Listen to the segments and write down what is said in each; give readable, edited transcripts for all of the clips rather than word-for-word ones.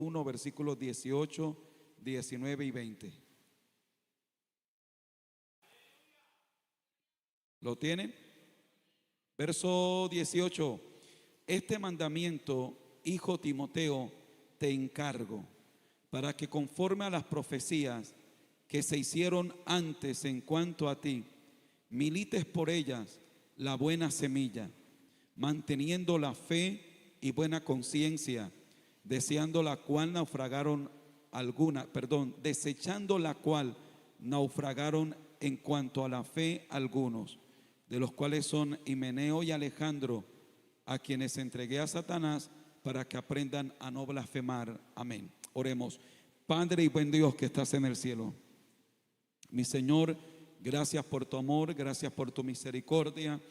1, versículos 18, 19 y 20. ¿Lo tienen? Verso 18. Este mandamiento, hijo Timoteo, te encargo, para que conforme a las profecías que se hicieron antes en cuanto a ti, milites por ellas la buena semilla, manteniendo la fe y buena conciencia, desechando la cual naufragaron en cuanto a la fe algunos, de los cuales son Himeneo y Alejandro, a quienes entregué a Satanás para que aprendan a no blasfemar. Amén. Oremos. Padre y buen Dios que estás en el cielo, mi Señor, gracias por tu amor, gracias por tu misericordia,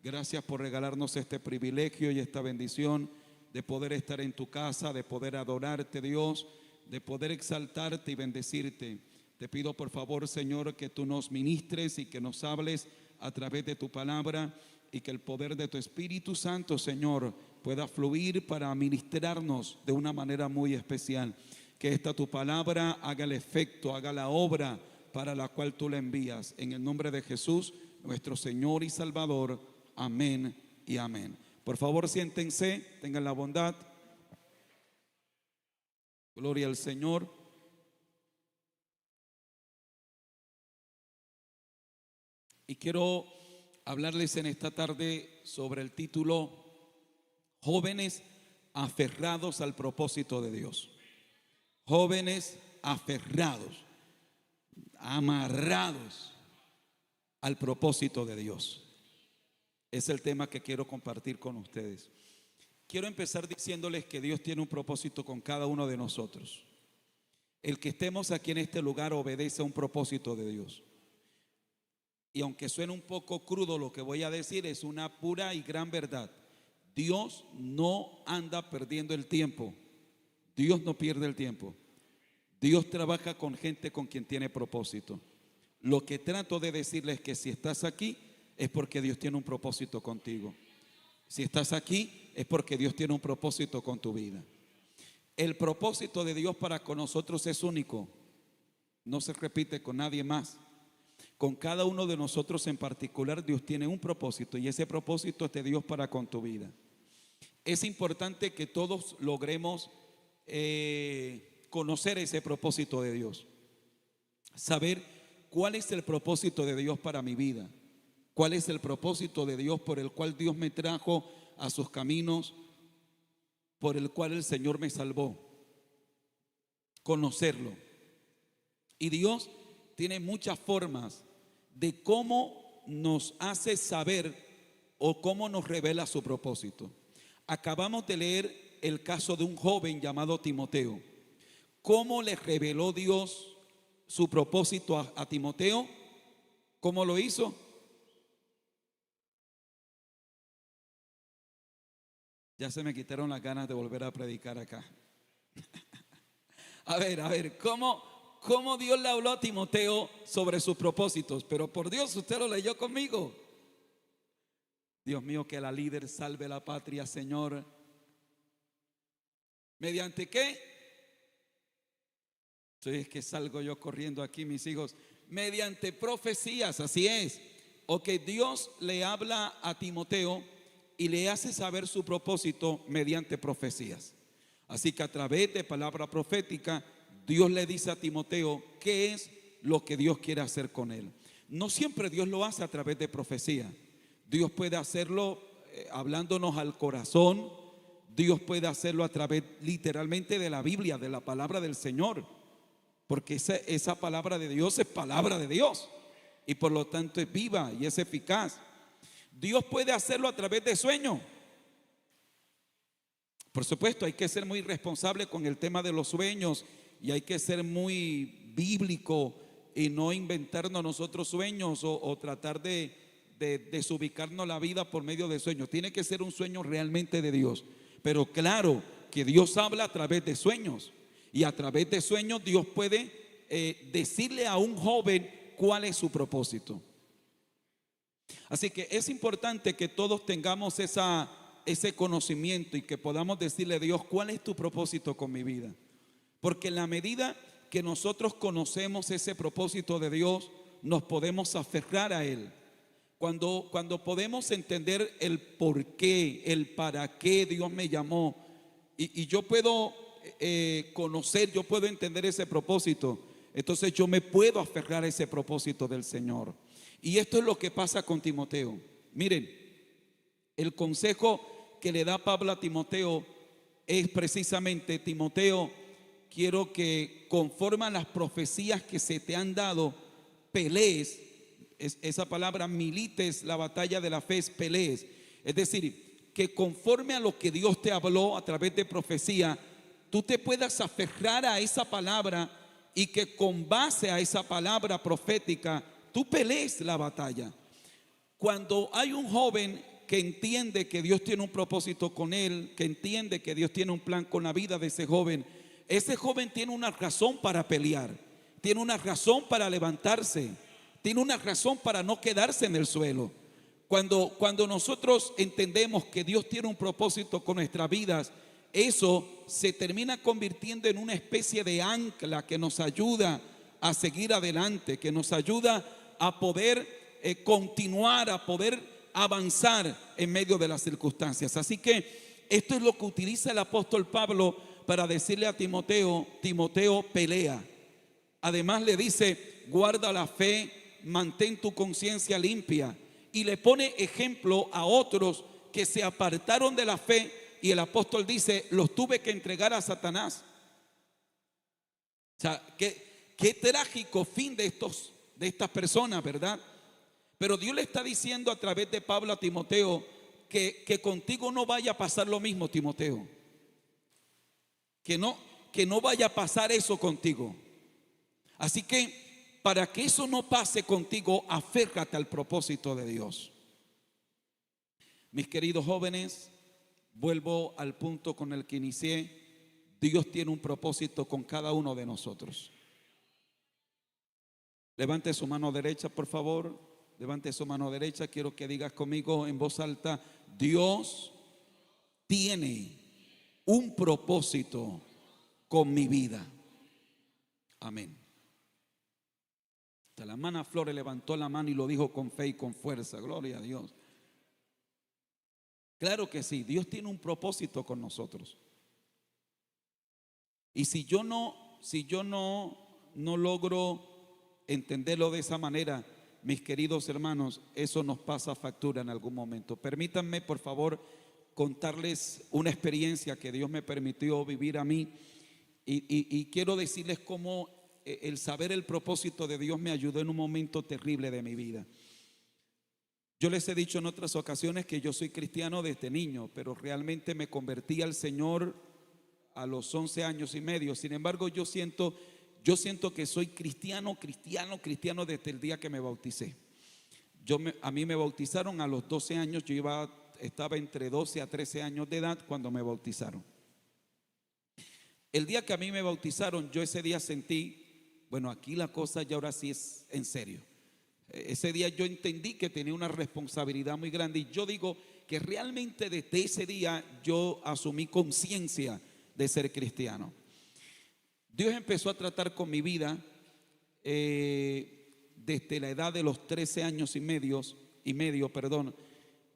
gracias por regalarnos este privilegio y esta bendición de poder estar en tu casa, de poder adorarte, Dios, de poder exaltarte y bendecirte. Te pido por favor, Señor, que tú nos ministres y que nos hables a través de tu palabra, y que el poder de tu Espíritu Santo, Señor, pueda fluir para ministrarnos de una manera muy especial. Que esta tu palabra haga el efecto, haga la obra para la cual tú la envías. En el nombre de Jesús, nuestro Señor y Salvador. Amén y amén. Por favor, siéntense, tengan la bondad. Gloria al Señor. Y quiero hablarles en esta tarde sobre el título Jóvenes aferrados al propósito de Dios. Jóvenes aferrados, amarrados al propósito de Dios. Es el tema que quiero compartir con ustedes. Quiero empezar diciéndoles que Dios tiene un propósito con cada uno de nosotros. El que estemos aquí en este lugar obedece a un propósito de Dios. Y aunque suene un poco crudo lo que voy a decir, es una pura y gran verdad. Dios no anda perdiendo el tiempo. Dios no pierde el tiempo. Dios trabaja con gente con quien tiene propósito. Lo que trato de decirles es que si estás aquí es porque Dios tiene un propósito contigo. Si estás aquí es porque Dios tiene un propósito con tu vida. El propósito de Dios para con nosotros es único. No se repite con nadie más. Con cada uno de nosotros en particular, Dios tiene un propósito, y ese propósito es de Dios para con tu vida. Es importante que todos logremos conocer ese propósito de Dios, saber cuál es el propósito de Dios para mi vida, cuál es el propósito de Dios por el cual Dios me trajo a sus caminos, por el cual el Señor me salvó. Conocerlo. Y Dios tiene muchas formas de cómo nos hace saber o cómo nos revela su propósito. Acabamos de leer el caso de un joven llamado Timoteo. ¿Cómo le reveló Dios su propósito a Timoteo? ¿Cómo lo hizo? Ya se me quitaron las ganas de volver a predicar acá. A ver, ¿cómo Dios le habló a Timoteo sobre sus propósitos? Pero por Dios, usted lo leyó conmigo. Dios mío, que la líder salve la patria, Señor. ¿Mediante qué? Entonces es que salgo yo corriendo aquí, mis hijos. Mediante profecías, así es. Ok, Dios le habla a Timoteo y le hace saber su propósito mediante profecías. Así que a través de palabra profética, Dios le dice a Timoteo qué es lo que Dios quiere hacer con él. No siempre Dios lo hace a través de profecía. Dios puede hacerlo hablándonos al corazón. Dios puede hacerlo a través literalmente de la Biblia, de la palabra del Señor. Porque esa palabra de Dios es palabra de Dios. Y por lo tanto es viva y es eficaz. Dios puede hacerlo a través de sueños. Por supuesto, hay que ser muy responsable con el tema de los sueños y hay que ser muy bíblico y no inventarnos nosotros sueños o tratar de desubicarnos la vida por medio de sueños. Tiene que ser un sueño realmente de Dios. Pero claro que Dios habla a través de sueños, y a través de sueños Dios puede decirle a un joven cuál es su propósito. Así que es importante que todos tengamos ese conocimiento y que podamos decirle a Dios: ¿cuál es tu propósito con mi vida? Porque en la medida que nosotros conocemos ese propósito de Dios, nos podemos aferrar a Él. Cuando podemos entender el por qué, el para qué Dios me llamó, y yo puedo conocer, yo puedo entender ese propósito, entonces yo me puedo aferrar a ese propósito del Señor. Y esto es lo que pasa con Timoteo. Miren, el consejo que le da Pablo a Timoteo es precisamente: Timoteo, quiero que conforme a las profecías que se te han dado, pelees. Esa palabra milites, la batalla de la fe, es pelees. Es decir, que conforme a lo que Dios te habló a través de profecía, tú te puedas aferrar a esa palabra, y que con base a esa palabra profética tú pelees la batalla. Cuando hay un joven que entiende que Dios tiene un propósito con él, que entiende que Dios tiene un plan con la vida de ese joven tiene una razón para pelear, tiene una razón para levantarse, tiene una razón para no quedarse en el suelo. Cuando nosotros entendemos que Dios tiene un propósito con nuestras vidas, eso se termina convirtiendo en una especie de ancla que nos ayuda a seguir adelante, que nos ayuda a poder continuar, a poder avanzar en medio de las circunstancias. Así que esto es lo que utiliza el apóstol Pablo para decirle a Timoteo: Timoteo, pelea. Además le dice: guarda la fe, mantén tu conciencia limpia. Y le pone ejemplo a otros que se apartaron de la fe, y el apóstol dice: los tuve que entregar a Satanás. O sea, qué trágico fin de estas personas, ¿verdad? Pero Dios le está diciendo a través de Pablo a Timoteo que contigo no vaya a pasar lo mismo, Timoteo. Que no vaya a pasar eso contigo. Así que para que eso no pase contigo, aférrate al propósito de Dios. Mis queridos jóvenes, vuelvo al punto con el que inicié. Dios tiene un propósito con cada uno de nosotros. Levante su mano derecha, por favor. Levante su mano derecha. Quiero que digas conmigo en voz alta: Dios tiene un propósito con mi vida. Amén. La hermana Flores levantó la mano y lo dijo con fe y con fuerza. Gloria a Dios. Claro que sí, Dios tiene un propósito con nosotros. Y si yo no logro entenderlo de esa manera, mis queridos hermanos, eso nos pasa factura en algún momento. Permítanme, por favor, contarles una experiencia que Dios me permitió vivir a mí. Y quiero decirles cómo el saber el propósito de Dios me ayudó en un momento terrible de mi vida. Yo les he dicho en otras ocasiones que yo soy cristiano desde niño, pero realmente me convertí al Señor a los 11 años y medio. Sin embargo, yo siento que soy cristiano desde el día que me bauticé. A mí me bautizaron a los 12 años. Estaba entre 12 a 13 años de edad cuando me bautizaron. El día que a mí me bautizaron, yo ese día sentí: bueno, aquí la cosa ya ahora sí es en serio. Ese día yo entendí que tenía una responsabilidad muy grande, y yo digo que realmente desde ese día yo asumí conciencia de ser cristiano. Dios empezó a tratar con mi vida desde la edad de los 13 años y medio.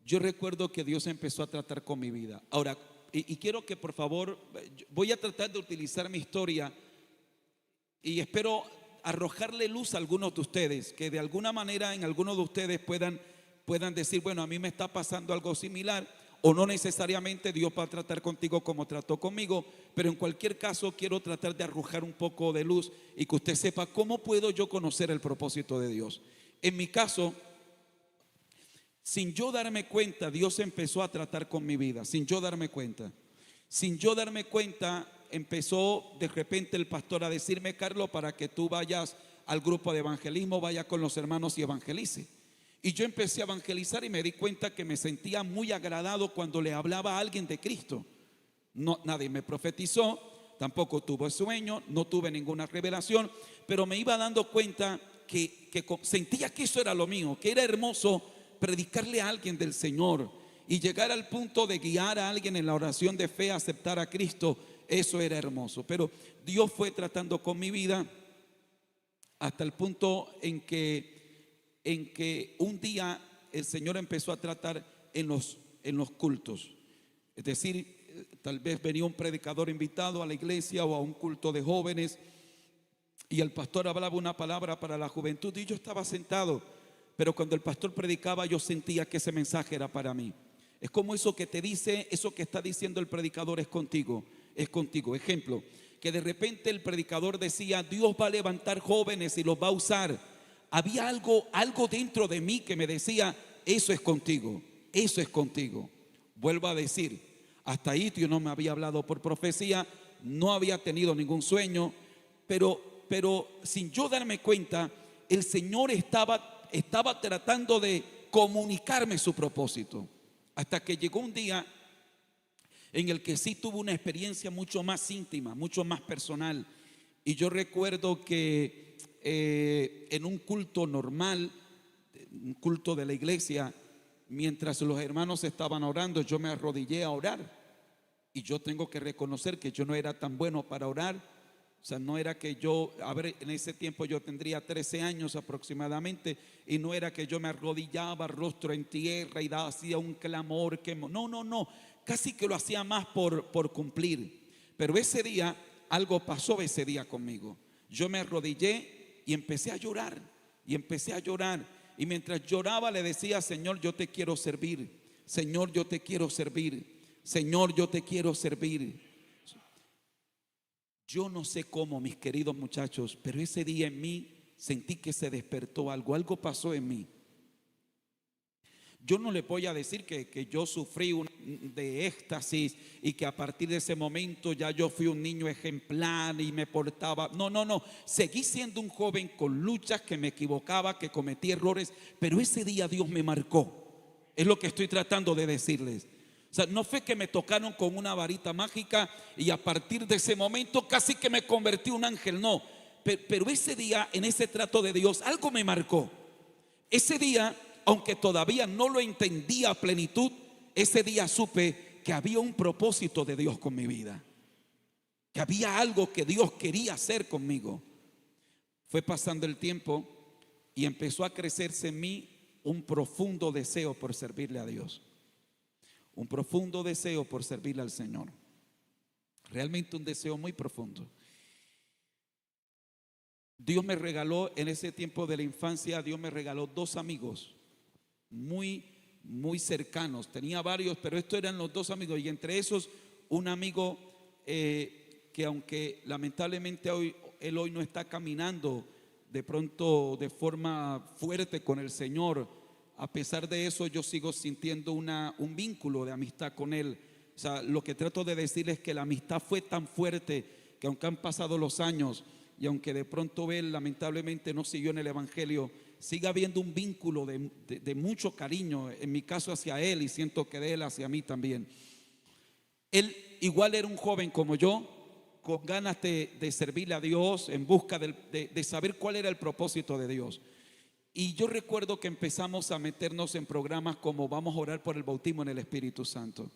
Yo recuerdo que Dios empezó a tratar con mi vida. Ahora, y quiero que por favor, voy a tratar de utilizar mi historia y espero arrojarle luz a algunos de ustedes, que de alguna manera en algunos de ustedes puedan decir: bueno, a mí me está pasando algo similar, o no necesariamente Dios va a tratar contigo como trató conmigo, pero en cualquier caso quiero tratar de arrojar un poco de luz y que usted sepa cómo puedo yo conocer el propósito de Dios. En mi caso, sin yo darme cuenta, Dios empezó a tratar con mi vida, sin yo darme cuenta. Empezó de repente el pastor a decirme: Carlos, para que tú vayas al grupo de evangelismo, vaya con los hermanos y evangelice. Y yo empecé a evangelizar y me di cuenta que me sentía muy agradado cuando le hablaba a alguien de Cristo. Nadie me profetizó, tampoco tuve sueño, no tuve ninguna revelación, pero me iba dando cuenta que sentía que eso era lo mío, que era hermoso predicarle a alguien del Señor y llegar al punto de guiar a alguien en la oración de fe a aceptar a Cristo. eso era hermoso. Pero Dios fue tratando con mi vida hasta el punto en que un día el Señor empezó a tratar en los cultos. Es decir, tal vez venía un predicador invitado a la iglesia o a un culto de jóvenes y el pastor hablaba una palabra para la juventud y yo estaba sentado, pero cuando el pastor predicaba yo sentía que ese mensaje era para mí. Es como eso que te dice, eso que está diciendo el predicador es contigo, es contigo. Ejemplo, que de repente el predicador decía, Dios va a levantar jóvenes y los va a usar. Había algo dentro de mí que me decía, eso es contigo, eso es contigo. Vuelvo a decir, hasta ahí Dios no me había hablado por profecía, no había tenido ningún sueño, pero sin yo darme cuenta, el Señor estaba tratando de comunicarme su propósito. Hasta que llegó un día en el que sí tuve una experiencia mucho más íntima, mucho más personal. Y yo recuerdo que en un culto normal, un culto de la iglesia, mientras los hermanos estaban orando, yo me arrodillé a orar. Y yo tengo que reconocer que yo no era tan bueno para orar. O sea, no era que yo, a ver, en ese tiempo yo tendría 13 años aproximadamente, y no era que yo me arrodillaba rostro en tierra y hacía un clamor que no, casi que lo hacía más por cumplir. Pero ese día, algo pasó ese día conmigo. Yo me arrodillé y empecé a llorar, y mientras lloraba le decía, Señor, yo te quiero servir, Señor, yo te quiero servir, Señor, yo te quiero servir. Yo no sé cómo, mis queridos muchachos, pero ese día en mí sentí que se despertó algo pasó en mí. Yo no le voy a decir que yo sufrí de éxtasis y que a partir de ese momento ya yo fui un niño ejemplar y me portaba. No. Seguí siendo un joven con luchas, que me equivocaba, que cometí errores, pero ese día Dios me marcó. Es lo que estoy tratando de decirles. O sea, no fue que me tocaron con una varita mágica y a partir de ese momento casi que me convertí en un ángel. No, pero ese día, en ese trato de Dios, algo me marcó. Ese día, aunque todavía no lo entendía a plenitud, ese día supe que había un propósito de Dios con mi vida, que había algo que Dios quería hacer conmigo. Fue pasando el tiempo y empezó a crecerse en mí un profundo deseo por servirle a Dios. Un profundo deseo por servirle al Señor. Realmente un deseo muy profundo. Dios me regaló en ese tiempo de la infancia, Dios me regaló 2 amigos muy cercanos. Tenía varios, pero estos eran los 2 amigos. Y entre esos, un amigo que aunque lamentablemente él hoy no está caminando de pronto de forma fuerte con el Señor, a pesar de eso yo sigo sintiendo un vínculo de amistad con él. O sea, lo que trato de decirles es que la amistad fue tan fuerte que aunque han pasado los años y aunque de pronto él lamentablemente no siguió en el evangelio, sigue habiendo un vínculo de mucho cariño, en mi caso hacia él, y siento que de él hacia mí también. Él igual era un joven como yo, con ganas de servirle a Dios, en busca de saber cuál era el propósito de Dios. Y yo recuerdo que empezamos a meternos en programas como vamos a orar por el bautismo en el Espíritu Santo.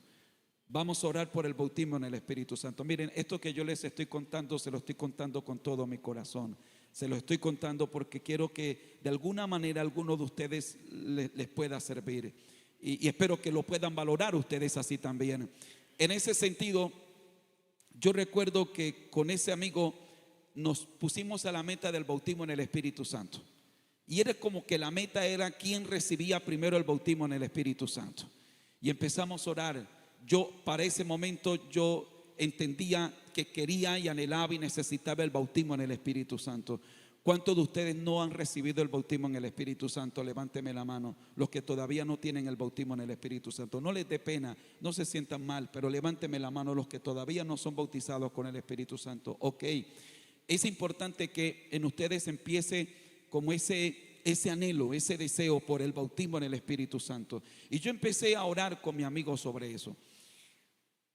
Vamos a orar por el bautismo en el Espíritu Santo. Miren, esto que yo les estoy contando, se lo estoy contando con todo mi corazón. Se lo estoy contando porque quiero que de alguna manera alguno de ustedes les pueda servir. Y espero que lo puedan valorar ustedes así también. En ese sentido, yo recuerdo que con ese amigo nos pusimos a la meta del bautismo en el Espíritu Santo. Y era como que la meta era quién recibía primero el bautismo en el Espíritu Santo. Y empezamos a orar. Para ese momento yo entendía que quería y anhelaba y necesitaba el bautismo en el Espíritu Santo. ¿Cuántos de ustedes no han recibido el bautismo en el Espíritu Santo? Levánteme la mano. Los que todavía no tienen el bautismo en el Espíritu Santo. No les dé pena, no se sientan mal, pero levánteme la mano los que todavía no son bautizados con el Espíritu Santo. Ok, es importante que en ustedes empiece como ese anhelo, ese deseo por el bautismo en el Espíritu Santo. Y yo empecé a orar con mi amigo sobre eso.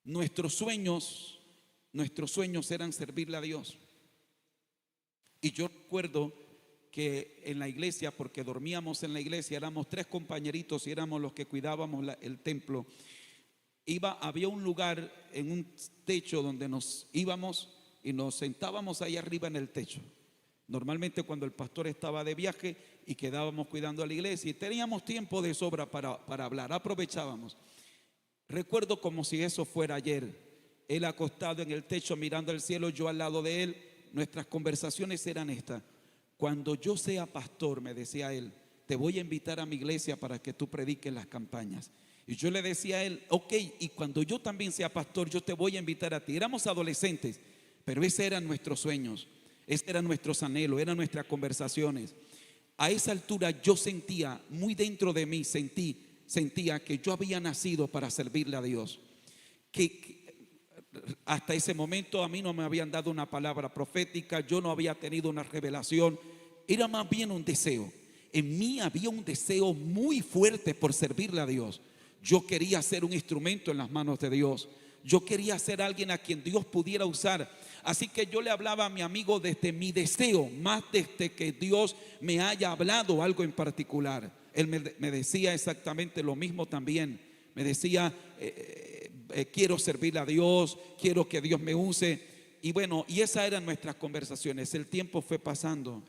Nuestros sueños eran servirle a Dios. Y yo recuerdo que en la iglesia, porque dormíamos en la iglesia, éramos 3 compañeritos y éramos los que cuidábamos el templo. había un lugar en un techo donde nos íbamos y nos sentábamos ahí arriba en el techo. Normalmente cuando el pastor estaba de viaje y quedábamos cuidando a la iglesia y teníamos tiempo de sobra para hablar, aprovechábamos. Recuerdo como si eso fuera ayer, él acostado en el techo mirando al cielo, yo al lado de él. Nuestras conversaciones eran estas: cuando yo sea pastor, me decía él, te voy a invitar a mi iglesia para que tú prediques las campañas. Y yo le decía a él, ok, y cuando yo también sea pastor, yo te voy a invitar a ti. Éramos adolescentes, pero esos eran nuestros sueños, esos eran nuestros anhelos, eran nuestras conversaciones. A esa altura yo sentía, muy dentro de mí, sentía que yo había nacido para servirle a Dios. Que hasta ese momento a mí no me habían dado una palabra profética, yo no había tenido una revelación, era más bien un deseo. En mí había un deseo muy fuerte por servirle a Dios. Yo quería ser un instrumento en las manos de Dios. Yo quería ser alguien a quien Dios pudiera usar. Así que yo le hablaba a mi amigo desde mi deseo, más desde que Dios me haya hablado algo en particular. Él me decía exactamente lo mismo también. Me decía, quiero servirle a Dios, quiero que Dios me use. Y bueno, y esas eran nuestras conversaciones. El tiempo fue pasando,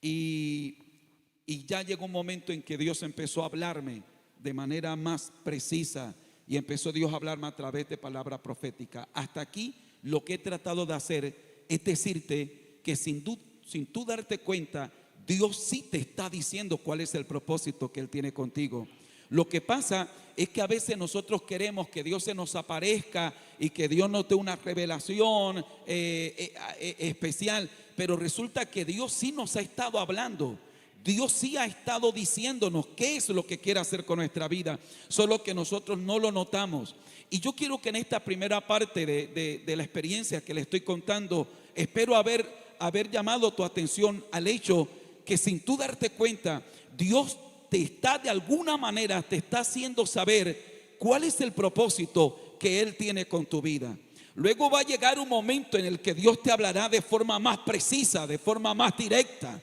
Y ya llegó un momento en que Dios empezó a hablarme de manera más precisa y empezó Dios a hablarme a través de palabra profética. Hasta aquí lo que he tratado de hacer es decirte que sin tú darte cuenta, Dios sí te está diciendo cuál es el propósito que Él tiene contigo. Lo que pasa es que a veces nosotros queremos que Dios se nos aparezca y que Dios nos dé una revelación especial, pero resulta que Dios sí nos ha estado hablando. Dios sí ha estado diciéndonos qué es lo que quiere hacer con nuestra vida, solo que nosotros no lo notamos. Y yo quiero que en esta primera parte de la experiencia que le estoy contando, espero haber llamado tu atención al hecho que sin tú darte cuenta, Dios te está de alguna manera, te está haciendo saber cuál es el propósito que Él tiene con tu vida. Luego va a llegar un momento en el que Dios te hablará de forma más precisa, de forma más directa.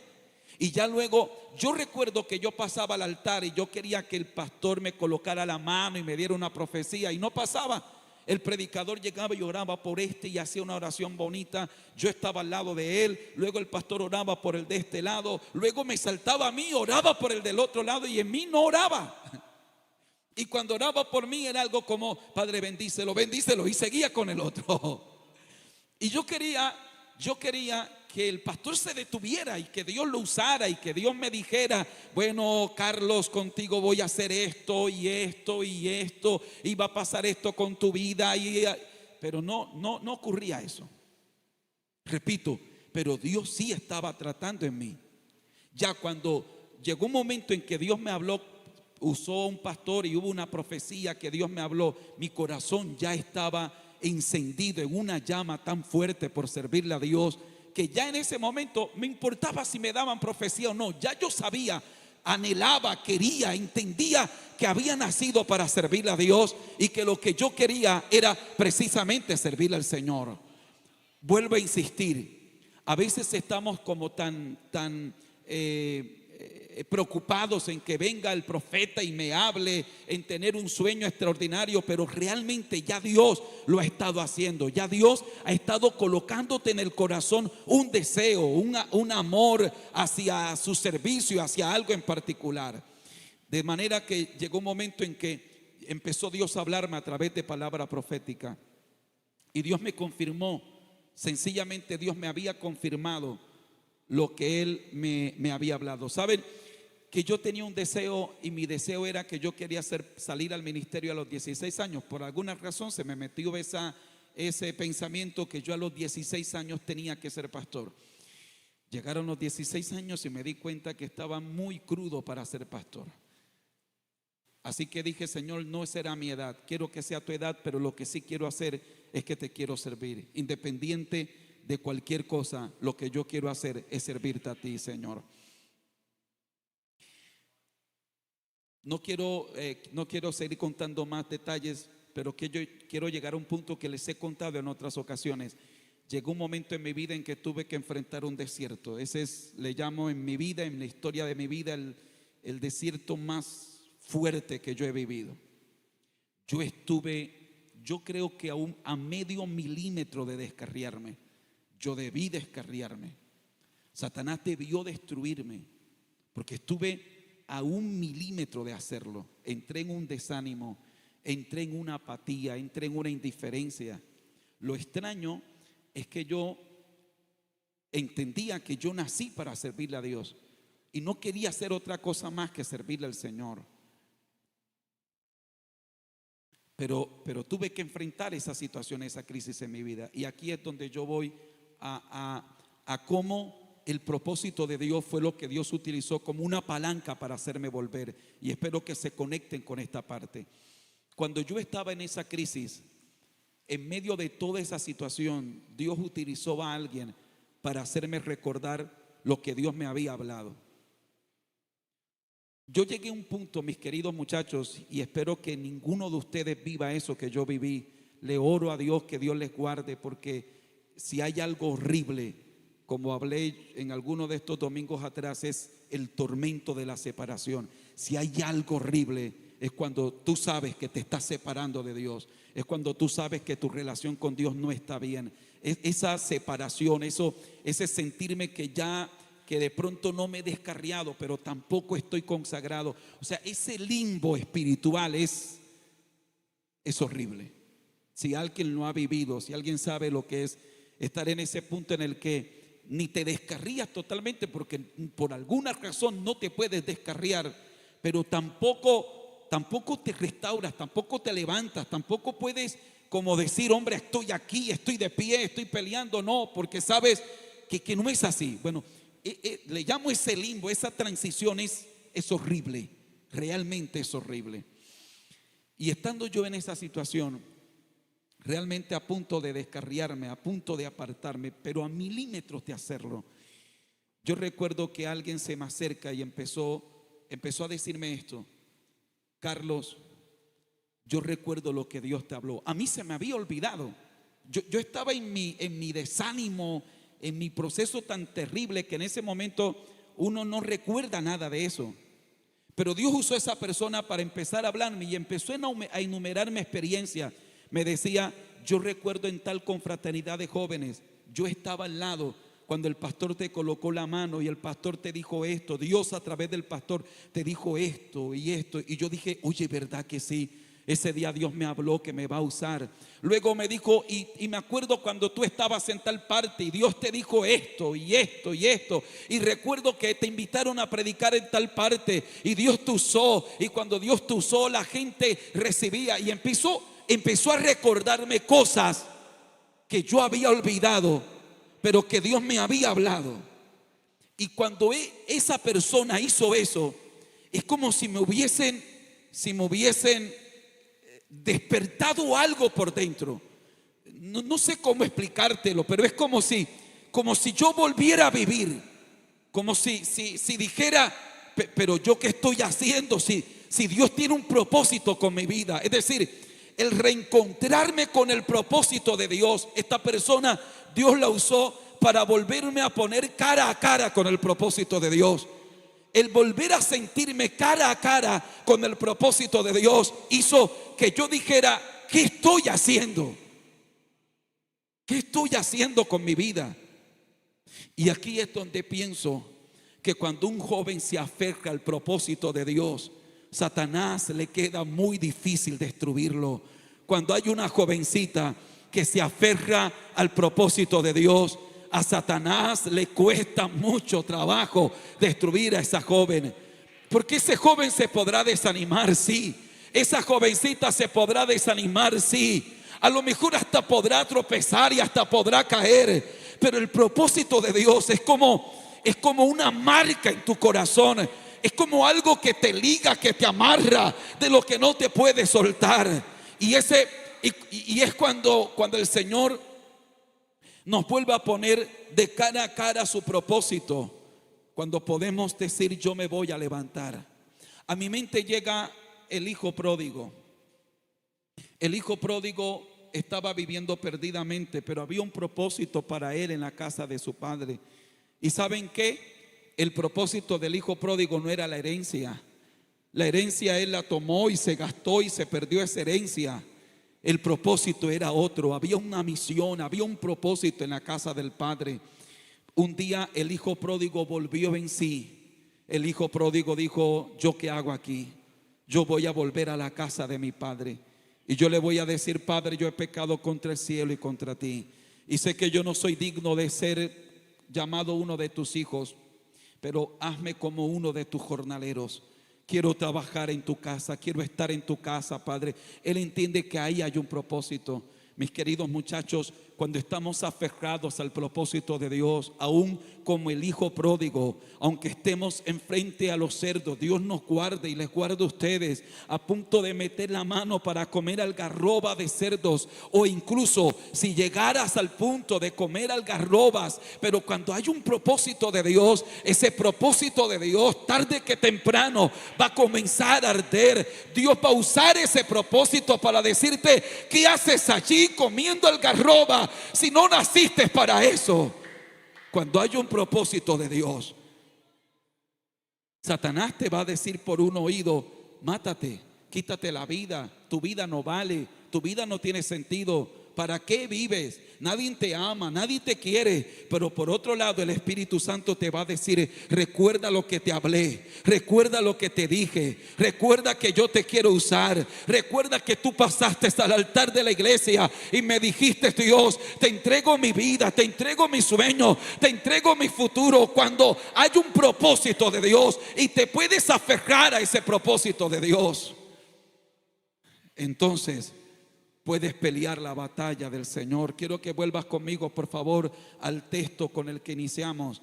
Y ya luego, yo recuerdo que yo pasaba al altar y yo quería que el pastor me colocara la mano y me diera una profecía, y no pasaba. El predicador llegaba y oraba por y hacía una oración bonita. Yo estaba al lado de él. Luego el pastor oraba por el de este lado. Luego me saltaba a mí, oraba por el del otro lado y en mí no oraba. Y cuando oraba por mí era algo como: Padre, bendícelo, bendícelo, y seguía con el otro. Y yo quería que el pastor se detuviera y que Dios lo usara y que Dios me dijera: bueno, Carlos, contigo voy a hacer esto y esto y esto, y va a pasar esto con tu vida. Pero no ocurría eso. Repito, pero Dios sí estaba tratando en mí. Ya cuando llegó un momento en que Dios me habló, usó un pastor y hubo una profecía que Dios me habló, mi corazón ya estaba encendido en una llama tan fuerte por servirle a Dios, que ya en ese momento me importaba si me daban profecía o no. Ya yo sabía, anhelaba, quería, entendía que había nacido para servirle a Dios y que lo que yo quería era precisamente servirle al Señor. Vuelvo a insistir, a veces estamos como tan preocupados en que venga el profeta y me hable, en tener un sueño extraordinario, pero realmente ya Dios lo ha estado haciendo. Ya Dios ha estado colocándote en el corazón un deseo, un amor hacia su servicio, hacia algo en particular. De manera que llegó un momento en que empezó Dios a hablarme a través de palabra profética, y Dios me confirmó. Sencillamente Dios me había confirmado lo que Él me había hablado. ¿Saben? Que yo tenía un deseo, y mi deseo era que yo quería salir al ministerio a los 16 años. Por alguna razón se me metió ese pensamiento que yo a los 16 años tenía que ser pastor. Llegaron los 16 años y me di cuenta que estaba muy crudo para ser pastor. Así que dije: Señor, no será mi edad, quiero que sea tu edad, pero lo que sí quiero hacer es que te quiero servir. Independiente de cualquier cosa, lo que yo quiero hacer es servirte a ti, Señor. No quiero seguir contando más detalles, pero que yo quiero llegar a un punto que les he contado en otras ocasiones. Llegó un momento en mi vida en que tuve que enfrentar un desierto. Le llamo en mi vida, en la historia de mi vida, el desierto más fuerte que yo he vivido. Yo creo que a medio milímetro de descarriarme. Yo debí descarriarme. Satanás debió destruirme, porque estuve a 1 milímetro de hacerlo. Entré en un desánimo, entré en una apatía, entré en una indiferencia. Lo extraño es que yo entendía que yo nací para servirle a Dios y no quería hacer otra cosa más que servirle al Señor. Pero tuve que enfrentar esa situación, esa crisis en mi vida. Y aquí es donde yo voy a cómo el propósito de Dios fue lo que Dios utilizó como una palanca para hacerme volver. Y espero que se conecten con esta parte. Cuando yo estaba en esa crisis, en medio de toda esa situación, Dios utilizó a alguien para hacerme recordar lo que Dios me había hablado. Yo llegué a un punto, mis queridos muchachos, y espero que ninguno de ustedes viva eso que yo viví. Le oro a Dios que Dios les guarde, porque si hay algo horrible, como hablé en alguno de estos domingos atrás, es el tormento de la separación. Si hay algo horrible, es cuando tú sabes que te estás separando de Dios. Es cuando tú sabes que tu relación con Dios no está bien. Esa separación, ese sentirme que de pronto no me he descarriado, pero tampoco estoy consagrado. O sea, ese limbo espiritual es horrible. Si alguien lo ha vivido, si alguien sabe lo que es estar en ese punto en el que ni te descarrías totalmente, porque por alguna razón no te puedes descarriar, pero tampoco te restauras, tampoco te levantas, tampoco puedes como decir, hombre, estoy aquí, estoy de pie, estoy peleando. No, porque sabes que no es así. Bueno, le llamo ese limbo, esa transición es horrible, realmente es horrible. Y estando yo en esa situación, realmente a punto de descarriarme, a punto de apartarme, pero a milímetros de hacerlo, yo recuerdo que alguien se me acerca y empezó a decirme esto: Carlos, yo recuerdo lo que Dios te habló. A mí se me había olvidado. Yo estaba en mi desánimo, en mi proceso tan terrible que en ese momento uno no recuerda nada de eso. Pero Dios usó a esa persona para empezar a hablarme y empezó a enumerarme experiencias. Me decía, yo recuerdo en tal confraternidad de jóvenes, yo estaba al lado cuando el pastor te colocó la mano y el pastor te dijo esto, Dios a través del pastor te dijo esto y esto. Y yo dije, oye, ¿verdad que sí? Ese día Dios me habló que me va a usar. Luego me dijo, y me acuerdo cuando tú estabas en tal parte y Dios te dijo esto y esto y esto. Y recuerdo que te invitaron a predicar en tal parte y Dios te usó. Y cuando Dios te usó, la gente recibía y empezó a recordarme cosas que yo había olvidado, pero que Dios me había hablado. Y cuando esa persona hizo eso, es como si me hubiesen despertado algo por dentro. No sé cómo explicártelo, pero es como si yo volviera a vivir, como si dijera, pero yo qué estoy haciendo, si Dios tiene un propósito con mi vida. Es decir, el reencontrarme con el propósito de Dios. Esta persona Dios la usó para volverme a poner cara a cara con el propósito de Dios. El volver a sentirme cara a cara con el propósito de Dios hizo que yo dijera, ¿qué estoy haciendo? ¿Qué estoy haciendo con mi vida? Y aquí es donde pienso que cuando un joven se aferra al propósito de Dios, Satanás le queda muy difícil destruirlo. Cuando hay una jovencita que se aferra al propósito de Dios, a Satanás le cuesta mucho trabajo destruir a esa joven. Porque ese joven se podrá desanimar, sí. Esa jovencita se podrá desanimar, sí. A lo mejor hasta podrá tropezar y hasta podrá caer. Pero el propósito de Dios es como una marca en tu corazón. Es como algo que te liga, que te amarra, de lo que no te puede soltar. Y es cuando el Señor nos vuelve a poner de cara a cara su propósito, cuando podemos decir, yo me voy a levantar. A mi mente llega el hijo pródigo. El hijo pródigo estaba viviendo perdidamente, pero había un propósito para él en la casa de su padre. ¿Y saben qué? El propósito del hijo pródigo no era la herencia. La herencia él la tomó y se gastó y se perdió esa herencia. El propósito era otro, había una misión, había un propósito en la casa del Padre. Un día el hijo pródigo volvió en sí. El hijo pródigo dijo: ¿yo qué hago aquí? Yo voy a volver a la casa de mi padre y yo le voy a decir: Padre, yo he pecado contra el cielo y contra ti, y sé que yo no soy digno de ser llamado uno de tus hijos, pero hazme como uno de tus jornaleros. Quiero trabajar en tu casa, quiero estar en tu casa, Padre. Él entiende que ahí hay un propósito. Mis queridos muchachos, cuando estamos aferrados al propósito de Dios, aún como el hijo pródigo, aunque estemos enfrente a los cerdos, Dios nos guarde y les guarde a ustedes, a punto de meter la mano para comer algarroba de cerdos, o incluso si llegaras al punto de comer algarrobas. Pero cuando hay un propósito de Dios, ese propósito de Dios tarde que temprano va a comenzar a arder. Dios va a usar ese propósito para decirte: ¿qué haces allí comiendo algarroba si no naciste para eso? Cuando hay un propósito de Dios, Satanás te va a decir por un oído: mátate, quítate la vida, tu vida no vale, tu vida no tiene sentido. ¿Para qué vives? Nadie te ama, nadie te quiere. Pero por otro lado, el Espíritu Santo te va a decir: recuerda lo que te hablé, recuerda lo que te dije, recuerda que yo te quiero usar, recuerda que tú pasaste al altar de la iglesia y me dijiste: Dios, te entrego mi vida, te entrego mi sueño, te entrego mi futuro. Cuando hay un propósito de Dios y te puedes aferrar a ese propósito de Dios, entonces puedes pelear la batalla del Señor. Quiero que vuelvas conmigo, por favor, al texto con el que iniciamos.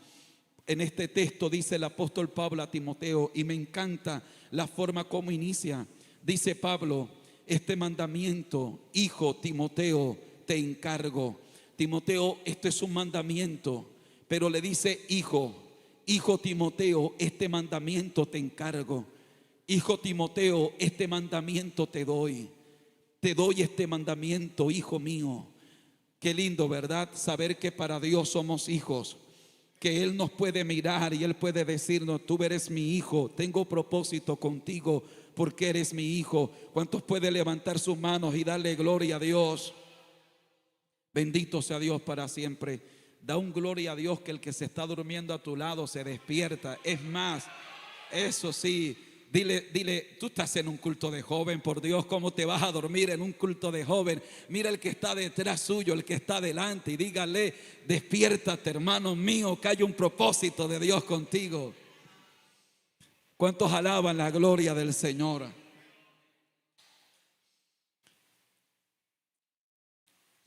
En este texto dice el apóstol Pablo a Timoteo, y me encanta la forma como inicia. Dice Pablo: este mandamiento, hijo Timoteo, te encargo. Timoteo, esto es un mandamiento, pero le dice: hijo Timoteo, este mandamiento te encargo. Hijo Timoteo, este mandamiento te doy. Te doy este mandamiento, hijo mío. Qué lindo, ¿verdad? Saber que para Dios somos hijos, que Él nos puede mirar y Él puede decirnos: tú eres mi hijo, tengo propósito contigo porque eres mi hijo. ¿Cuántos pueden levantar sus manos y darle gloria a Dios? Bendito sea Dios para siempre. Da un gloria a Dios que el que se está durmiendo a tu lado se despierta. Es más, eso sí, dile, tú estás en un culto de joven, por Dios, ¿cómo te vas a dormir en un culto de joven? Mira el que está detrás suyo, el que está delante, y dígale: despiértate, hermano mío, que hay un propósito de Dios contigo. ¿Cuántos alaban la gloria del Señor?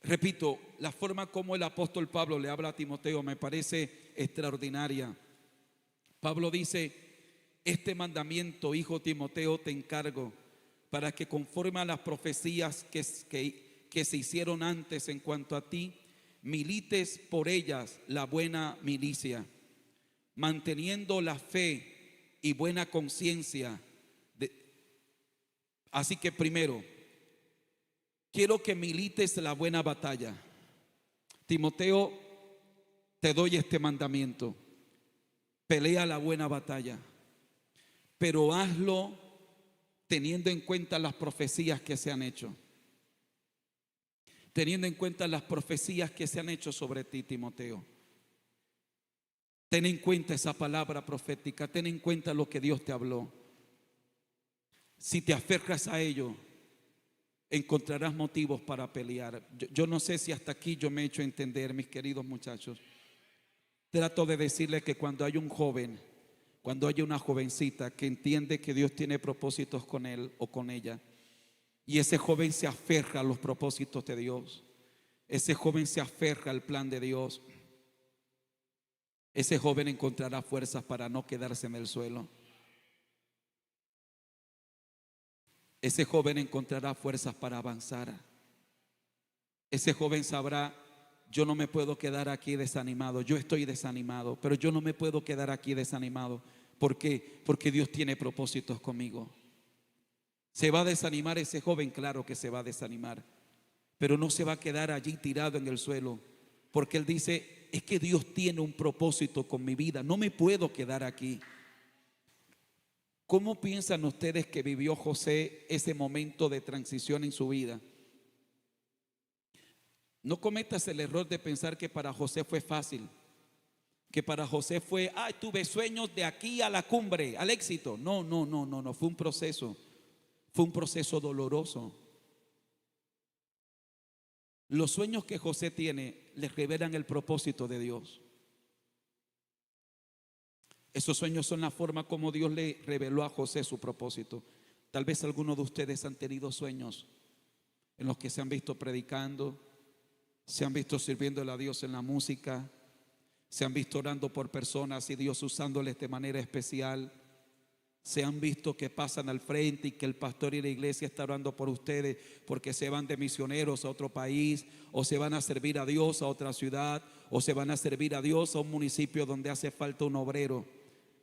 Repito, la forma como el apóstol Pablo le habla a Timoteo me parece extraordinaria. Pablo dice: este mandamiento, hijo Timoteo, te encargo, para que conforme a las profecías que se hicieron antes en cuanto a ti, milites por ellas la buena milicia, manteniendo la fe y buena conciencia. Así que primero, quiero que milites la buena batalla. Timoteo, te doy este mandamiento: pelea la buena batalla, pero hazlo teniendo en cuenta las profecías que se han hecho. Teniendo en cuenta las profecías que se han hecho sobre ti, Timoteo. Ten en cuenta esa palabra profética, ten en cuenta lo que Dios te habló. Si te aferras a ello, encontrarás motivos para pelear. Yo no sé si hasta aquí yo me he hecho entender, mis queridos muchachos. Trato de decirle que cuando hay un joven, cuando hay una jovencita que entiende que Dios tiene propósitos con él o con ella, y ese joven se aferra a los propósitos de Dios, ese joven se aferra al plan de Dios, ese joven encontrará fuerzas para no quedarse en el suelo. Ese joven encontrará fuerzas para avanzar. Ese joven sabrá: yo no me puedo quedar aquí desanimado. Yo estoy desanimado, pero yo no me puedo quedar aquí desanimado. ¿Por qué? Porque Dios tiene propósitos conmigo. ¿Se va a desanimar ese joven? Claro que se va a desanimar, pero no se va a quedar allí tirado en el suelo, porque él dice: es que Dios tiene un propósito con mi vida, no me puedo quedar aquí. ¿Cómo piensan ustedes que vivió José ese momento de transición en su vida? No cometas el error de pensar que para José fue fácil, que para José fue, ay, tuve sueños de aquí a la cumbre, al éxito. No, no, no, no, no, fue un proceso doloroso. Los sueños que José tiene les revelan el propósito de Dios. Esos sueños son la forma como Dios le reveló a José su propósito. Tal vez algunos de ustedes han tenido sueños en los que se han visto predicando, se han visto sirviéndole a Dios en la música, se han visto orando por personas y Dios usándoles de manera especial. Se han visto que pasan al frente y que el pastor y la iglesia está orando por ustedes porque se van de misioneros a otro país, o se van a servir a Dios a otra ciudad, o se van a servir a Dios a un municipio donde hace falta un obrero.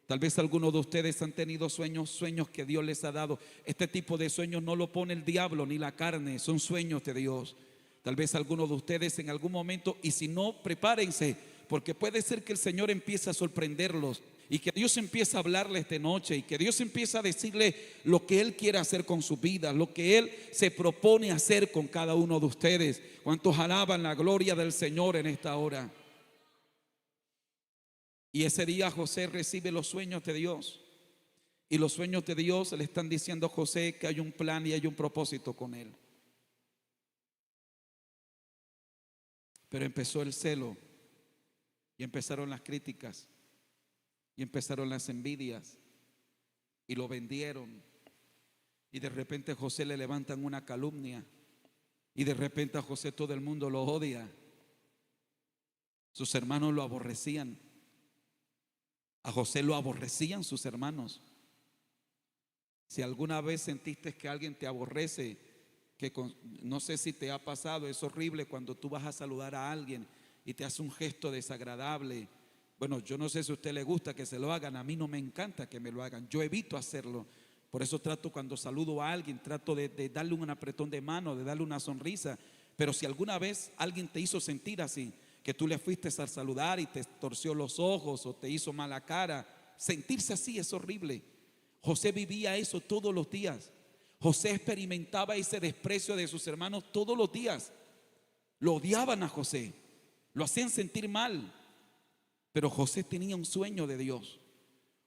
Tal vez algunos de ustedes han tenido sueños que Dios les ha dado. Este tipo de sueños no lo pone el diablo ni la carne, son sueños de Dios. Tal vez algunos de ustedes en algún momento, y si no, prepárense, porque puede ser que el Señor empiece a sorprenderlos y que Dios empiece a hablarles de noche y que Dios empiece a decirle lo que Él quiere hacer con su vida, lo que Él se propone hacer con cada uno de ustedes. ¿Cuántos alaban la gloria del Señor en esta hora? Y ese día José recibe los sueños de Dios, y los sueños de Dios le están diciendo a José que hay un plan y hay un propósito con él. Pero empezó el celo, y empezaron las críticas, y empezaron las envidias, y lo vendieron. Y de repente a José le levantan una calumnia, y de repente a José todo el mundo lo odia. Sus hermanos lo aborrecían. A José lo aborrecían sus hermanos. Si alguna vez sentiste que alguien te aborrece, no sé si te ha pasado, es horrible cuando tú vas a saludar a alguien y te hace un gesto desagradable. Bueno, yo no sé si a usted le gusta que se lo hagan, a mí no me encanta que me lo hagan, yo evito hacerlo. Por eso trato, cuando saludo a alguien, trato de darle un apretón de mano, de darle una sonrisa. Pero si alguna vez alguien te hizo sentir así, que tú le fuiste a saludar y te torció los ojos o te hizo mala cara, sentirse así es horrible. José vivía eso todos los días. José experimentaba ese desprecio de sus hermanos todos los días. Lo odiaban a José, lo hacían sentir mal. Pero José tenía un sueño de Dios.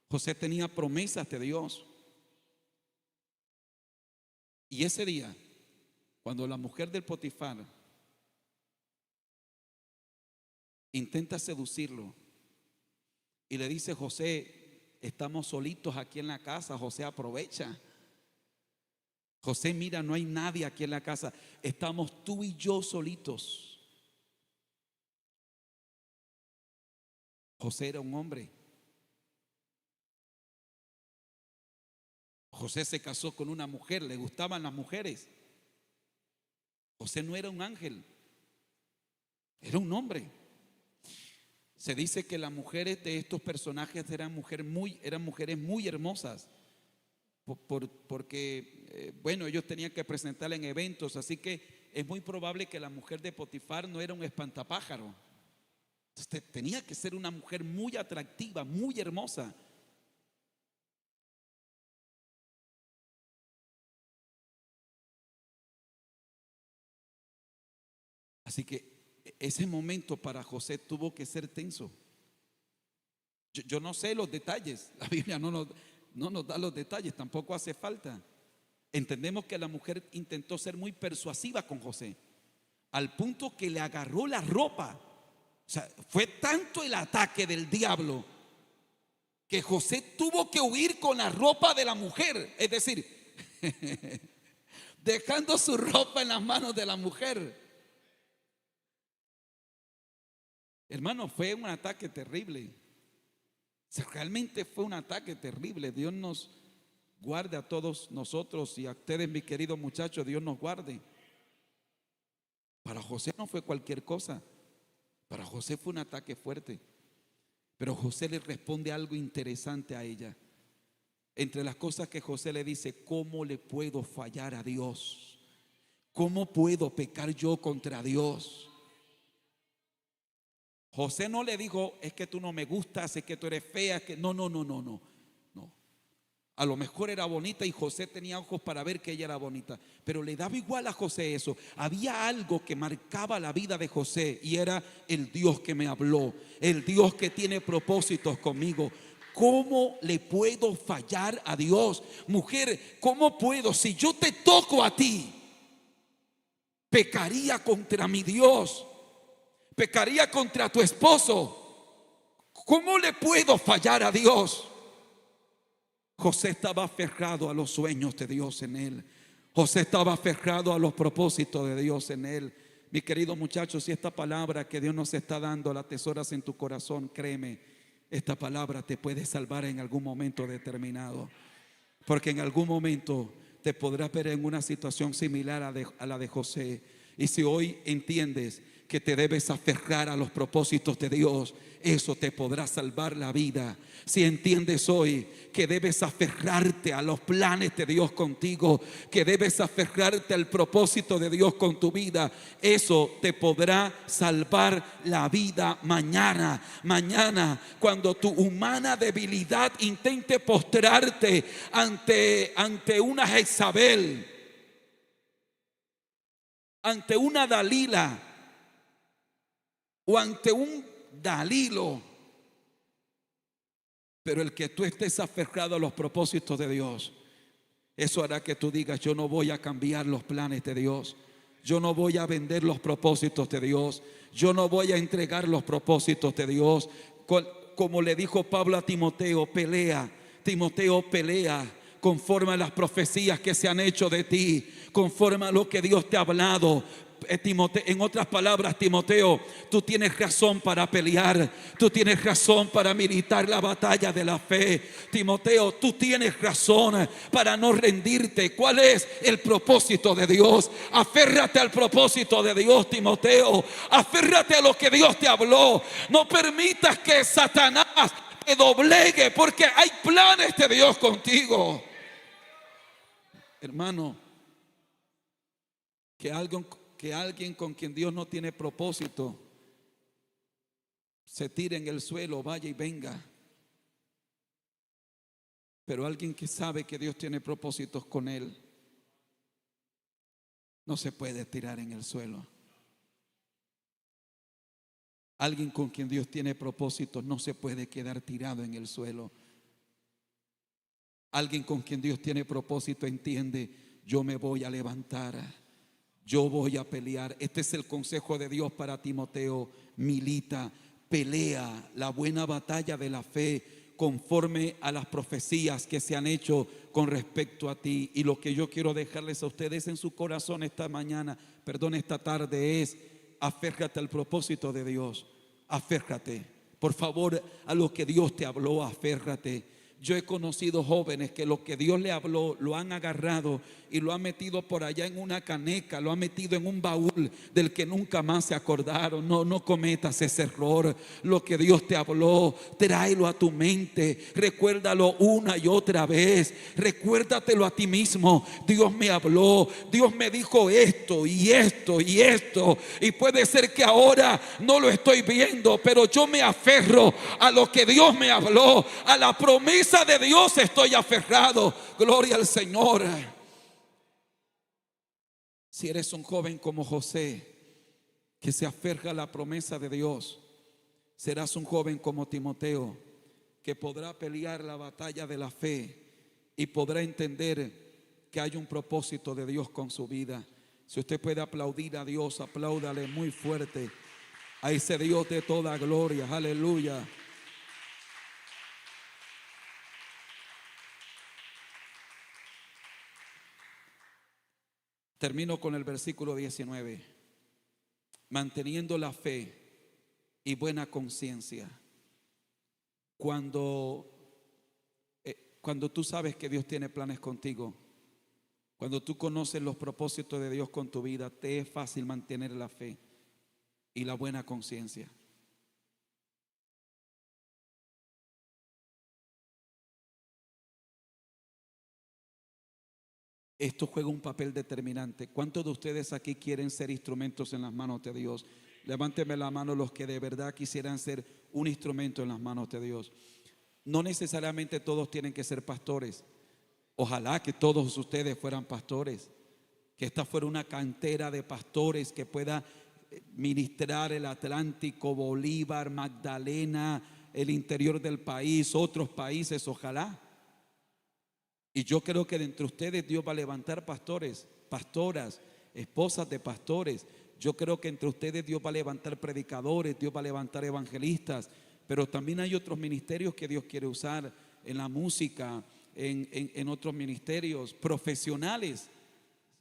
José tenía promesas de Dios. Y ese día, cuando la mujer del Potifar intenta seducirlo y le dice: José, estamos solitos aquí en la casa. José aprovecha. José, mira, no hay nadie aquí en la casa, estamos tú y yo solitos. José era un hombre. José se casó con una mujer, le gustaban las mujeres. José no era un ángel, era un hombre. Se dice que las mujeres de estos personajes eran mujeres muy hermosas, porque bueno, ellos tenían que presentarla en eventos, así que es muy probable que la mujer de Potifar no era un espantapájaro. Entonces, tenía que ser una mujer muy atractiva, muy hermosa. Así que ese momento para José tuvo que ser tenso. Yo no sé los detalles, la Biblia no nos da los detalles, tampoco hace falta. Entendemos que la mujer intentó ser muy persuasiva con José, al punto que le agarró la ropa. O sea, fue tanto el ataque del diablo que José tuvo que huir con la ropa de la mujer, es decir, dejando su ropa en las manos de la mujer. Hermano, fue un ataque terrible. O sea, realmente fue un ataque terrible. Dios nos guarde a todos nosotros y a ustedes, mis queridos muchachos, Dios nos guarde. Para José no fue cualquier cosa. Para José fue un ataque fuerte. Pero José le responde algo interesante a ella. Entre las cosas que José le dice: ¿cómo le puedo fallar a Dios? ¿Cómo puedo pecar yo contra Dios? José no le dijo: es que tú no me gustas, es que tú eres fea, es que no. A lo mejor era bonita y José tenía ojos para ver que ella era bonita, pero le daba igual a José eso. Había algo que marcaba la vida de José y era el Dios que me habló, el Dios que tiene propósitos conmigo. ¿Cómo le puedo fallar a Dios? Mujer, ¿cómo puedo? Si yo te toco a ti, pecaría contra mi Dios, pecaría contra tu esposo. ¿Cómo le puedo fallar a Dios? José estaba aferrado a los sueños de Dios en él. José estaba aferrado a los propósitos de Dios en él. Mi querido muchacho, si esta palabra que Dios nos está dando la atesoras en tu corazón, créeme, esta palabra te puede salvar en algún momento determinado. Porque en algún momento te podrás ver en una situación similar a la de José. Y si hoy entiendes que te debes aferrar a los propósitos de Dios, eso te podrá salvar la vida. Si entiendes hoy que debes aferrarte a los planes de Dios contigo, que debes aferrarte al propósito de Dios con tu vida, eso te podrá salvar la vida mañana. Mañana, cuando tu humana debilidad intente postrarte ante una Jezabel, ante una Dalila o ante un Dalilo, pero el que tú estés aferrado a los propósitos de Dios, eso hará que tú digas: yo no voy a cambiar los planes de Dios, yo no voy a vender los propósitos de Dios, yo no voy a entregar los propósitos de Dios. Como le dijo Pablo a Timoteo: pelea, Timoteo, pelea conforme a las profecías que se han hecho de ti, conforme a lo que Dios te ha hablado. En otras palabras, Timoteo, tú tienes razón para pelear, tú tienes razón para militar la batalla de la fe. Timoteo, tú tienes razón para no rendirte. ¿Cuál es el propósito de Dios? Aférrate al propósito de Dios, Timoteo. Aférrate a lo que Dios te habló. No permitas que Satanás te doblegue, porque hay planes de Dios contigo. Hermano, que alguien con quien Dios no tiene propósito se tire en el suelo, vaya y venga. Pero alguien que sabe que Dios tiene propósitos con él, no se puede tirar en el suelo. Alguien con quien Dios tiene propósitos no se puede quedar tirado en el suelo. Alguien con quien Dios tiene propósito entiende: yo me voy a levantar, yo voy a pelear. Este es el consejo de Dios para Timoteo: milita, pelea la buena batalla de la fe conforme a las profecías que se han hecho con respecto a ti. Y lo que yo quiero dejarles a ustedes en su corazón esta tarde es: aférrate al propósito de Dios. Aférrate, por favor, a lo que Dios te habló, aférrate. Yo he conocido jóvenes que lo que Dios le habló lo han agarrado y lo han metido por allá en una caneca, lo han metido en un baúl del que nunca más se acordaron. No cometas ese error. Lo que Dios te habló, tráelo a tu mente, recuérdalo una y otra vez, recuérdatelo a ti mismo. Dios me habló, Dios me dijo esto y esto y esto, y puede ser que ahora no lo estoy viendo, pero yo me aferro a lo que Dios me habló, a la promesa de Dios estoy aferrado. Gloria al Señor. Si eres un joven como José, que se aferra a la promesa de Dios, serás un joven como Timoteo, que podrá pelear la batalla de la fe y podrá entender que hay un propósito de Dios con su vida. Si usted puede aplaudir a Dios, apláudale muy fuerte a ese Dios de toda gloria. Aleluya. Termino con el versículo 19. Manteniendo la fe y buena conciencia. Cuando tú sabes que Dios tiene planes contigo, cuando tú conoces los propósitos de Dios con tu vida, te es fácil mantener la fe y la buena conciencia. Esto juega un papel determinante. ¿Cuántos de ustedes aquí quieren ser instrumentos en las manos de Dios? Levánteme la mano los que de verdad quisieran ser un instrumento en las manos de Dios. No necesariamente todos tienen que ser pastores. Ojalá que todos ustedes fueran pastores, que esta fuera una cantera de pastores que pueda ministrar el Atlántico, Bolívar, Magdalena, el interior del país, otros países, ojalá. Y yo creo que de entre ustedes Dios va a levantar pastores, pastoras, esposas de pastores. Yo creo que entre ustedes Dios va a levantar predicadores, Dios va a levantar evangelistas, pero también hay otros ministerios que Dios quiere usar en la música, en otros ministerios profesionales.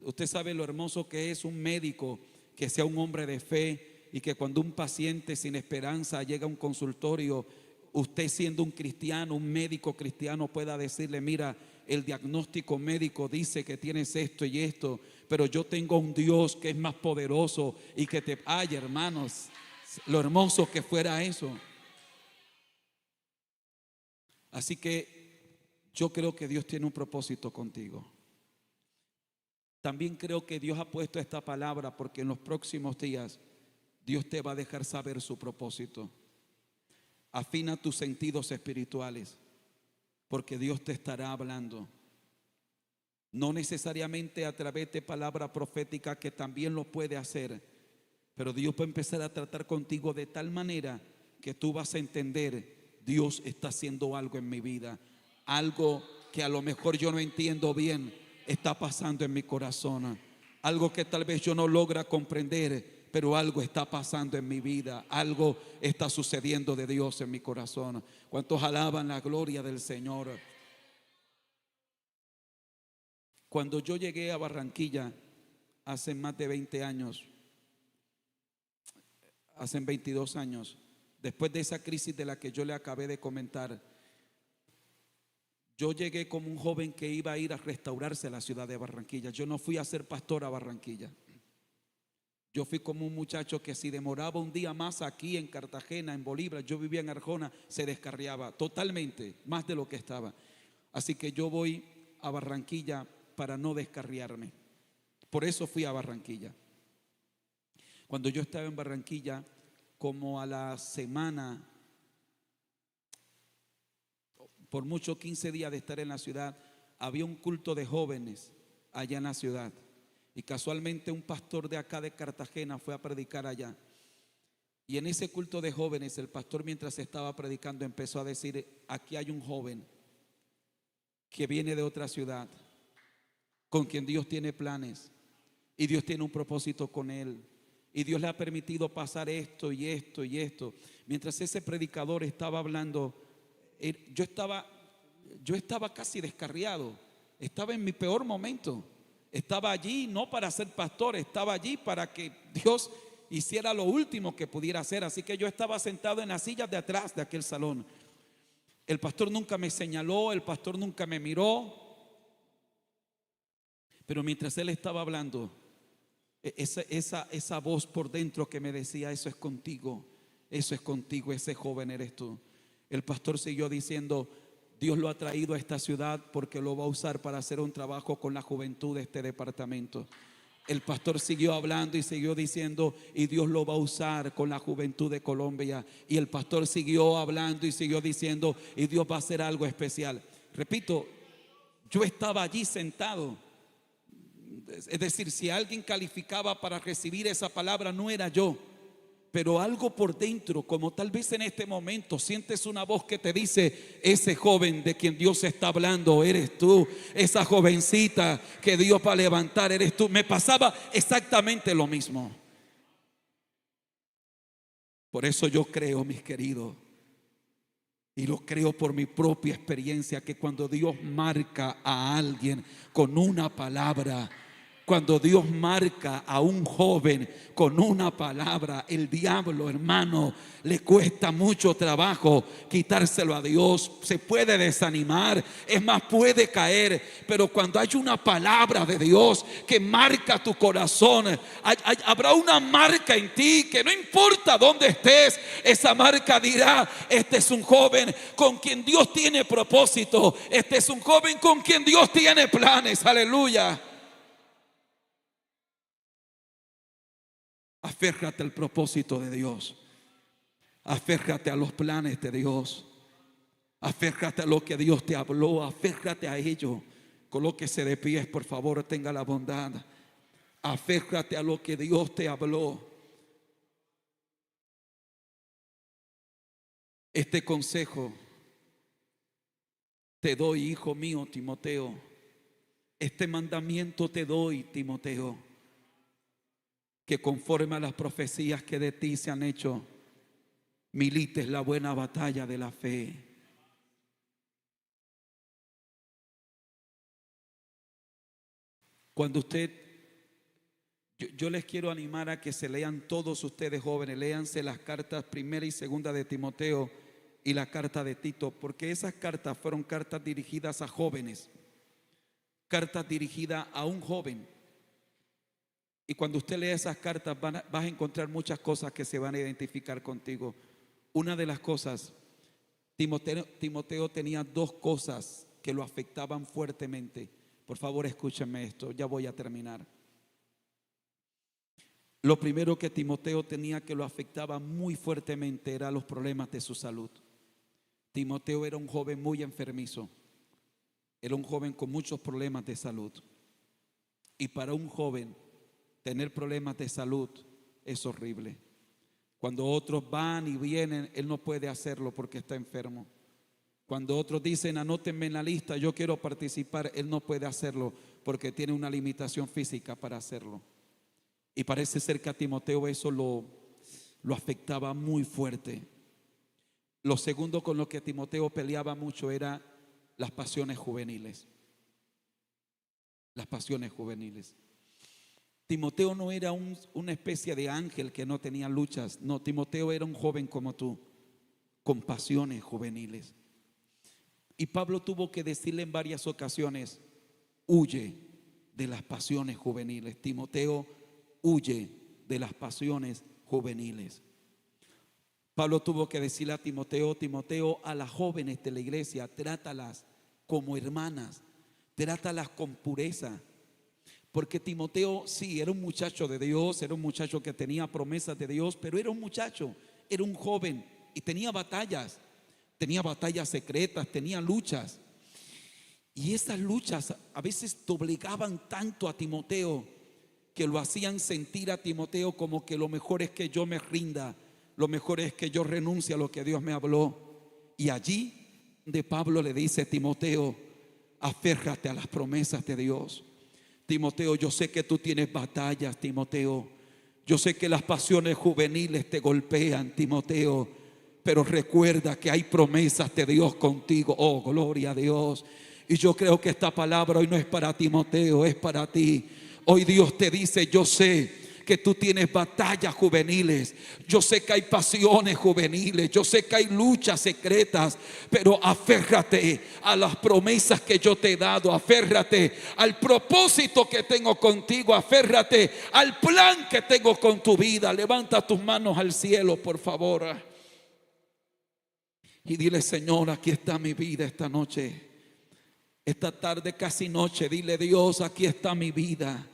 Usted sabe lo hermoso que es un médico que sea un hombre de fe y que cuando un paciente sin esperanza llega a un consultorio, usted siendo un cristiano, un médico cristiano, pueda decirle: mira, el diagnóstico médico dice que tienes esto y esto, pero yo tengo un Dios que es más poderoso y que te... Ay, hermanos, lo hermoso que fuera eso. Así que yo creo que Dios tiene un propósito contigo. También creo que Dios ha puesto esta palabra porque en los próximos días Dios te va a dejar saber su propósito. Afina tus sentidos espirituales, porque Dios te estará hablando. No necesariamente a través de palabra profética, que también lo puede hacer, pero Dios va a empezar a tratar contigo de tal manera que tú vas a entender: Dios está haciendo algo en mi vida, algo que a lo mejor yo no entiendo bien, está pasando en mi corazón, algo que tal vez yo no logra comprender, pero algo está pasando en mi vida, algo está sucediendo de Dios en mi corazón. ¿Cuántos alaban la gloria del Señor? Cuando yo llegué a Barranquilla hace más de 20 años, hace 22 años, después de esa crisis de la que yo le acabé de comentar, yo llegué como un joven que iba a ir a restaurarse la ciudad de Barranquilla. Yo no fui a ser pastor a Barranquilla. Yo fui como un muchacho que si demoraba un día más aquí en Cartagena, en Bolívar, yo vivía en Arjona, se descarriaba totalmente, más de lo que estaba. Así que yo voy a Barranquilla para no descarriarme. Por eso fui a Barranquilla. Cuando yo estaba en Barranquilla, como a la semana, por mucho 15 días de estar en la ciudad, había un culto de jóvenes allá en la ciudad. Y casualmente un pastor de acá de Cartagena fue a predicar allá. Y en ese culto de jóvenes, el pastor, mientras estaba predicando, empezó a decir: aquí hay un joven que viene de otra ciudad, con quien Dios tiene planes y Dios tiene un propósito con él. Y Dios le ha permitido pasar esto y esto y esto. Mientras ese predicador estaba hablando, yo estaba casi descarriado, estaba en mi peor momento. Estaba allí no para ser pastor, estaba allí para que Dios hiciera lo último que pudiera hacer. Así que yo estaba sentado en las sillas de atrás de aquel salón. El pastor nunca me señaló, el pastor nunca me miró. Pero mientras él estaba hablando, esa voz por dentro que me decía: eso es contigo, ese joven eres tú. El pastor siguió diciendo: Dios lo ha traído a esta ciudad porque lo va a usar para hacer un trabajo con la juventud de este departamento. El pastor siguió hablando y siguió diciendo: y Dios lo va a usar con la juventud de Colombia. Y el pastor siguió hablando y siguió diciendo: y Dios va a hacer algo especial. Repito, yo estaba allí sentado. Es decir, si alguien calificaba para recibir esa palabra, no era yo. Pero algo por dentro, como tal vez en este momento sientes una voz que te dice: ese joven de quien Dios está hablando eres tú, esa jovencita que Dios va a levantar eres tú. Me pasaba exactamente lo mismo. Por eso yo creo, mis queridos, y lo creo por mi propia experiencia, que cuando Dios marca a alguien con una palabra, cuando Dios marca a un joven con una palabra, el diablo, hermano, le cuesta mucho trabajo quitárselo a Dios. Se puede desanimar, es más, puede caer. Pero cuando hay una palabra de Dios que marca tu corazón, habrá una marca en ti que no importa dónde estés, esa marca dirá: este es un joven con quien Dios tiene propósito, este es un joven con quien Dios tiene planes. Aleluya. Aférrate al propósito de Dios. Aférrate a los planes de Dios. Aférrate a lo que Dios te habló. Aférrate a ello. Colóquese de pies, por favor, tenga la bondad. Aférrate a lo que Dios te habló. Este consejo te doy, hijo mío, Timoteo. Este mandamiento te doy, Timoteo, que conforme a las profecías que de ti se han hecho, milites la buena batalla de la fe. Cuando yo les quiero animar a que se lean todos ustedes jóvenes, léanse las cartas primera y segunda de Timoteo y la carta de Tito, porque esas cartas fueron cartas dirigidas a jóvenes, cartas dirigidas a un joven. Y cuando usted lee esas cartas vas a encontrar muchas cosas que se van a identificar contigo. Una de las cosas, Timoteo tenía dos cosas que lo afectaban fuertemente. Por favor, escúchenme esto, ya voy a terminar. Lo primero que Timoteo tenía que lo afectaba muy fuertemente eran los problemas de su salud. Timoteo era un joven muy enfermizo, era un joven con muchos problemas de salud. Y para un joven tener problemas de salud es horrible. Cuando otros van y vienen, él no puede hacerlo porque está enfermo. Cuando otros dicen, anótenme en la lista, yo quiero participar, él no puede hacerlo porque tiene una limitación física para hacerlo. Y parece ser que a Timoteo eso lo afectaba muy fuerte. Lo segundo con lo que Timoteo peleaba mucho era las pasiones juveniles. Las pasiones juveniles. Timoteo no era una especie de ángel que no tenía luchas. No, Timoteo era un joven como tú, con pasiones juveniles. Y Pablo tuvo que decirle en varias ocasiones, huye de las pasiones juveniles. Timoteo, huye de las pasiones juveniles. Pablo tuvo que decirle a Timoteo, Timoteo, a las jóvenes de la iglesia, trátalas como hermanas, trátalas con pureza. Porque Timoteo sí, era un muchacho de Dios, era un muchacho que tenía promesas de Dios, pero era un muchacho, era un joven y tenía batallas secretas, tenía luchas. Y esas luchas a veces doblegaban tanto a Timoteo que lo hacían sentir a Timoteo como que lo mejor es que yo me rinda, lo mejor es que yo renuncie a lo que Dios me habló. Y allí de Pablo le dice, Timoteo, aférrate a las promesas de Dios. Timoteo, yo sé que tú tienes batallas, Timoteo. Yo sé que las pasiones juveniles te golpean, Timoteo, pero recuerda que hay promesas de Dios contigo. Oh, gloria a Dios. Y yo creo que esta palabra hoy no es para Timoteo, es para ti. Hoy Dios te dice, yo sé que tú tienes batallas juveniles, yo sé que hay pasiones juveniles, yo sé que hay luchas secretas, pero aférrate a las promesas que yo te he dado, aférrate al propósito que tengo contigo, aférrate al plan que tengo con tu vida. Levanta tus manos al cielo, por favor, y dile, Señor, aquí está mi vida esta noche, esta tarde, casi noche. Dile, Dios, aquí está mi vida.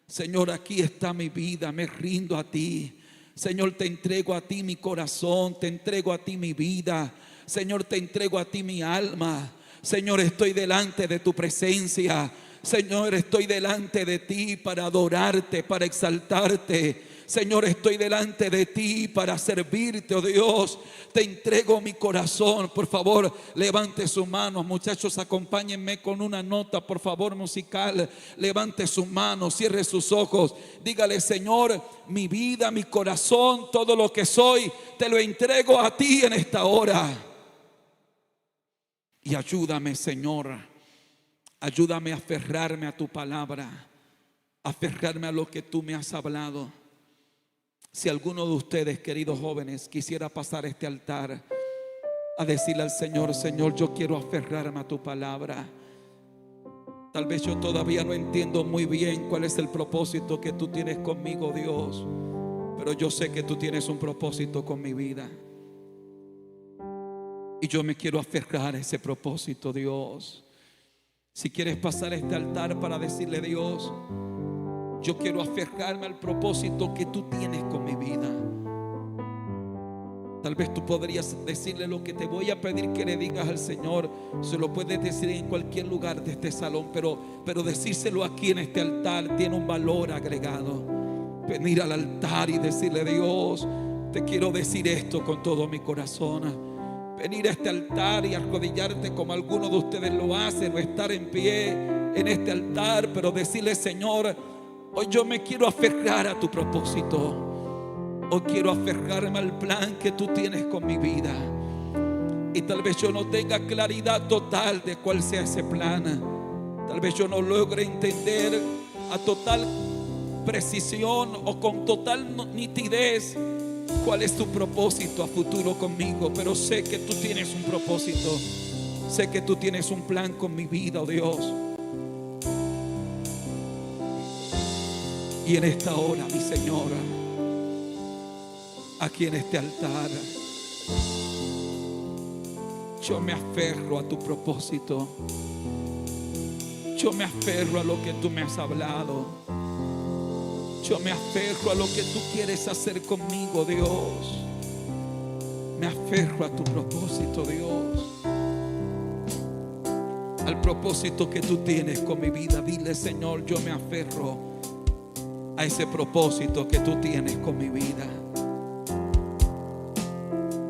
Señor, aquí está mi vida, me rindo a ti. Señor, te entrego a ti mi corazón, te entrego a ti mi vida. Señor, te entrego a ti mi alma. Señor, estoy delante de tu presencia. Señor, estoy delante de ti para adorarte, para exaltarte. Señor, estoy delante de ti para servirte, oh Dios. Te entrego mi corazón. Por favor, levante sus manos. Muchachos, acompáñenme con una nota, por favor, musical. Levante sus manos, cierre sus ojos. Dígale, Señor, mi vida, mi corazón, todo lo que soy, te lo entrego a ti en esta hora. Y ayúdame, Señor. Ayúdame a aferrarme a tu palabra, aferrarme a lo que tú me has hablado. Si alguno de ustedes, queridos jóvenes, quisiera pasar este altar a decirle al Señor, Señor, yo quiero aferrarme a tu palabra. Tal vez yo todavía no entiendo muy bien cuál es el propósito que tú tienes conmigo, Dios, pero yo sé que tú tienes un propósito con mi vida. Y yo me quiero aferrar a ese propósito, Dios. Si quieres pasar este altar para decirle, Dios, yo quiero aferrarme al propósito que tú tienes con mi vida. Tal vez tú podrías decirle lo que te voy a pedir que le digas al Señor. Se lo puedes decir en cualquier lugar de este salón, pero decírselo aquí en este altar tiene un valor agregado. Venir al altar y decirle: Dios, te quiero decir esto con todo mi corazón. Venir a este altar y arrodillarte como algunos de ustedes lo hacen, o estar en pie en este altar, pero decirle: Señor, hoy yo me quiero aferrar a tu propósito. Hoy quiero aferrarme al plan que tú tienes con mi vida. Y tal vez yo no tenga claridad total de cuál sea ese plan. Tal vez yo no logre entender a total precisión o con total nitidez cuál es tu propósito a futuro conmigo. Pero sé que tú tienes un propósito. Sé que tú tienes un plan con mi vida, oh Dios. Y en esta hora, mi Señor, aquí en este altar, yo me aferro a tu propósito. Yo me aferro a lo que tú me has hablado. Yo me aferro a lo que tú quieres hacer conmigo, Dios. Me aferro a tu propósito, Dios. Al propósito que tú tienes con mi vida. Dile: Señor, yo me aferro a ese propósito que tú tienes con mi vida.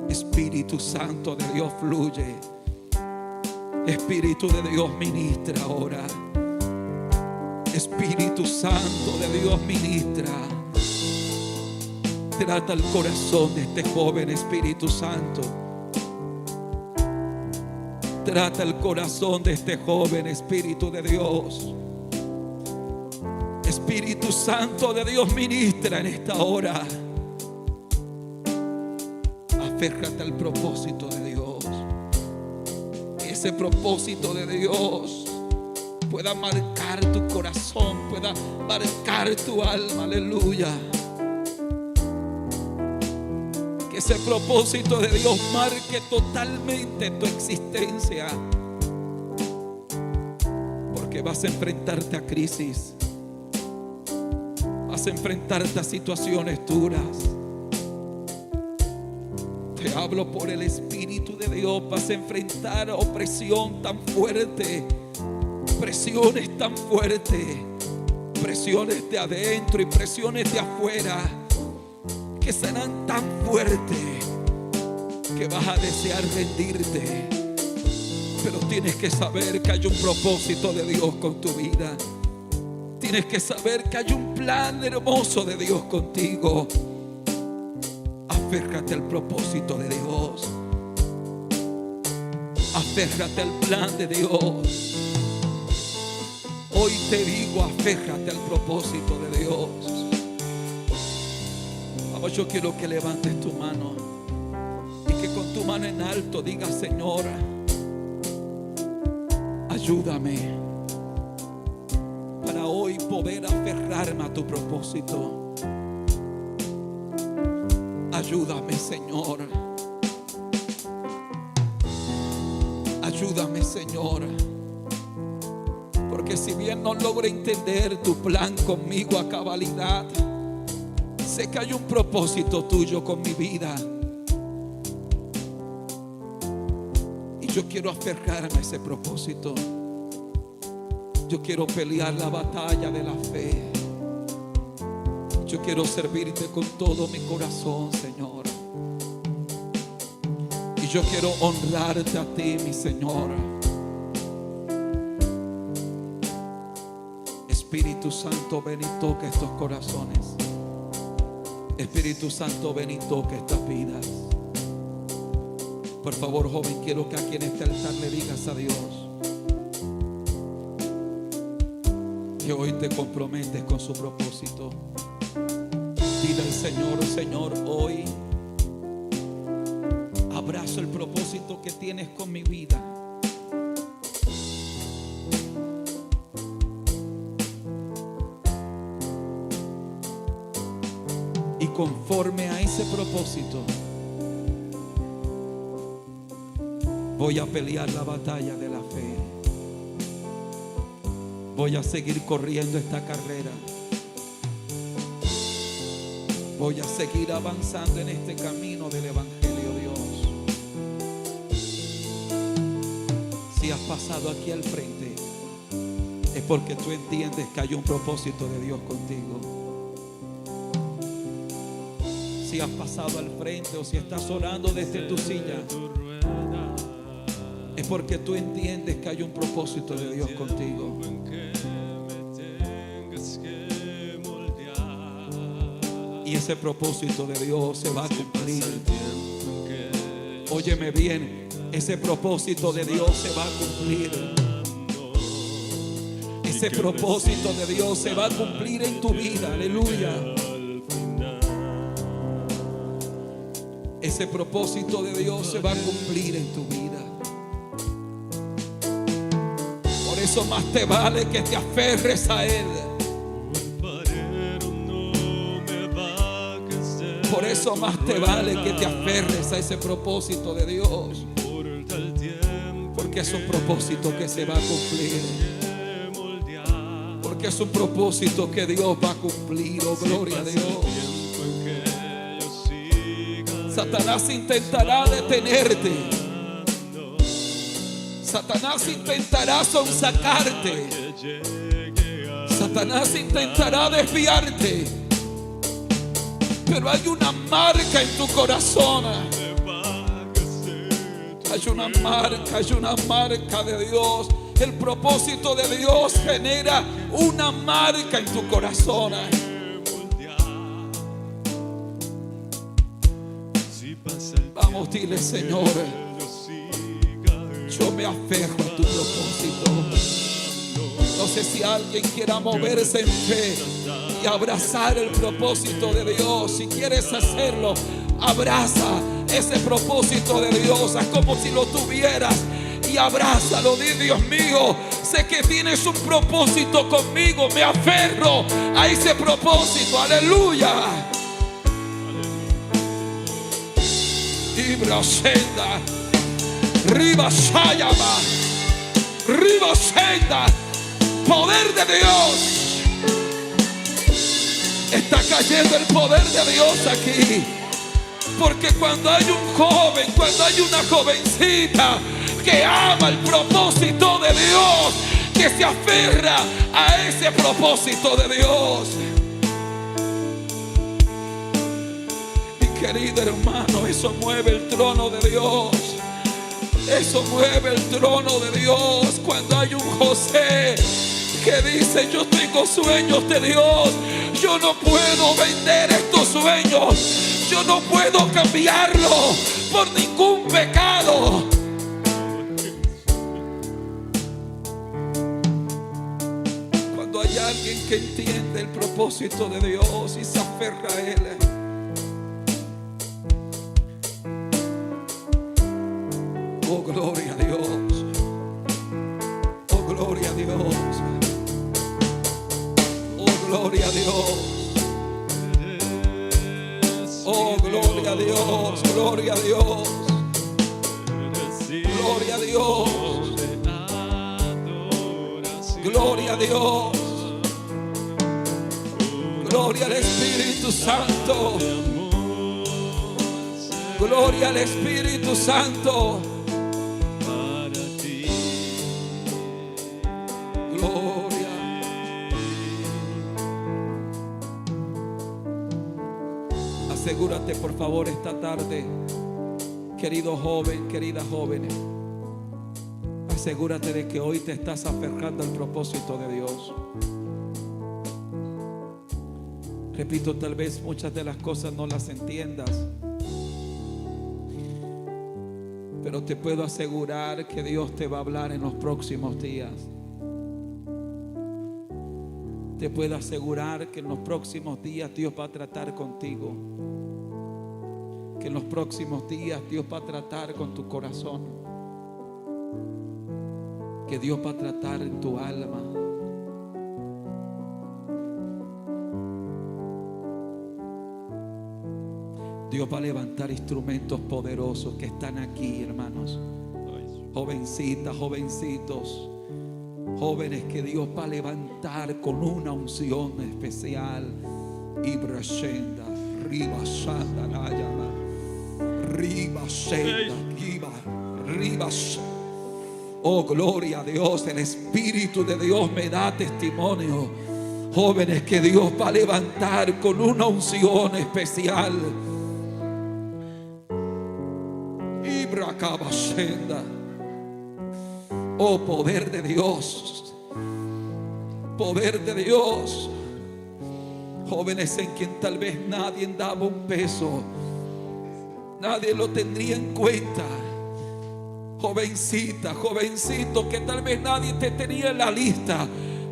Espíritu Santo de Dios, fluye. Espíritu de Dios, ministra ahora. Espíritu Santo de Dios, ministra. Trata el corazón de este joven, Espíritu Santo. Trata el corazón de este joven, Espíritu de Dios. Espíritu Santo de Dios, ministra en esta hora. Aférrate al propósito de Dios. Ese propósito de Dios pueda marcar tu corazón, pueda marcar tu alma. Aleluya. Que ese propósito de Dios marque totalmente tu existencia. Porque vas a enfrentarte a crisis. Vas a enfrentarte a situaciones duras. Te hablo por el Espíritu de Dios. Vas a enfrentar opresión tan fuerte, presiones tan fuertes, presiones de adentro y presiones de afuera, que serán tan fuertes que vas a desear rendirte. Pero tienes que saber que hay un propósito de Dios con tu vida. Tienes que saber que hay un plan hermoso de Dios contigo. Aférrate al propósito de Dios. Aférrate al plan de Dios. Hoy te digo, aférrate al propósito de Dios. Vamos, yo quiero que levantes tu mano y que con tu mano en alto digas: Señor, ayúdame para hoy poder aferrarme a tu propósito. Ayúdame, Señor. Ayúdame, Señor. Porque si bien no logro entender tu plan conmigo a cabalidad, sé que hay un propósito tuyo con mi vida. Y yo quiero aferrarme a ese propósito. Yo quiero pelear la batalla de la fe. Yo quiero servirte con todo mi corazón, Señor. Y yo quiero honrarte a ti, mi Señor. Espíritu Santo, ven y toca estos corazones. Espíritu Santo, ven y toca estas vidas. Por favor, joven, quiero que aquí en este altar le digas a Dios que hoy te comprometes con su propósito. Dile al Señor: Señor, hoy abrazo el propósito que tienes con mi vida. Y conforme a ese propósito, voy a pelear la batalla de la fe. Voy a seguir corriendo esta carrera. Voy a seguir avanzando en este camino del Evangelio. Si has pasado aquí al frente, es porque tú entiendes que hay un propósito de Dios contigo. Si has pasado al frente o si estás orando desde tu silla, es porque tú entiendes que hay un propósito de Dios contigo. Y ese propósito de Dios se va a cumplir. Óyeme bien, ese propósito de Dios se va a cumplir. Ese propósito de Dios se va a cumplir en tu vida. Aleluya. Ese propósito de Dios se va a cumplir en tu vida. Por eso más te vale que te aferres a Él. Por eso más te vale que te aferres a ese propósito de Dios. Porque es un propósito que se va a cumplir. Porque es un propósito que Dios va a cumplir. Oh, gloria a Dios. Satanás intentará detenerte. Satanás intentará sonsacarte. Satanás intentará desviarte. Pero hay una marca en tu corazón. Hay una marca de Dios. El propósito de Dios genera una marca en tu corazón. Vamos, dile: Señor, yo me aferro a tu propósito. No sé si alguien quiera moverse en fe y abrazar el propósito de Dios. Si quieres hacerlo, abraza ese propósito de Dios. Haz como si lo tuvieras y abrázalo. Di: Dios mío, sé que tienes un propósito conmigo. Me aferro a ese propósito. Aleluya. Ibra senda, riba shayama, riba senda. Poder de Dios. Está cayendo el poder de Dios aquí. Porque cuando hay un joven, cuando hay una jovencita que ama el propósito de Dios, que se aferra a ese propósito de Dios, mi querido hermano, eso mueve el trono de Dios. Eso mueve el trono de Dios. Cuando hay un José que dice: yo tengo sueños de Dios, yo no puedo vender estos sueños, yo no puedo cambiarlo por ningún pecado. Cuando hay alguien que entiende el propósito de Dios y se aferra a Él, oh, gloria a Dios. Oh, gloria a Dios. Oh, gloria a Dios. Oh, gloria a Dios. Gloria a Dios. Gloria a Dios. Gloria a Dios. Gloria al Espíritu Santo. Gloria al Espíritu Santo. Asegúrate, por favor, esta tarde, querido joven, querida joven, asegúrate de que hoy te estás aferrando al propósito de Dios. Repito, tal vez muchas de las cosas no las entiendas, pero te puedo asegurar que Dios te va a hablar en los próximos días. Te puedo asegurar que en los próximos días Dios va a tratar contigo. Que en los próximos días Dios va a tratar con tu corazón. Que Dios va a tratar en tu alma. Dios va a levantar instrumentos poderosos que están aquí, hermanos. Jovencitas, jovencitos, jóvenes que Dios va a levantar con una unción especial. Ibra Shenda, Riba Shanda Nayama, Riba Shenda, Riba, Riba. Oh, gloria a Dios. El Espíritu de Dios me da testimonio, jóvenes, que Dios va a levantar con una unción especial. Oh, poder de Dios, poder de Dios. Jóvenes en quien tal vez nadie daba un peso, nadie lo tendría en cuenta. Jovencita, jovencito, que tal vez nadie te tenía en la lista,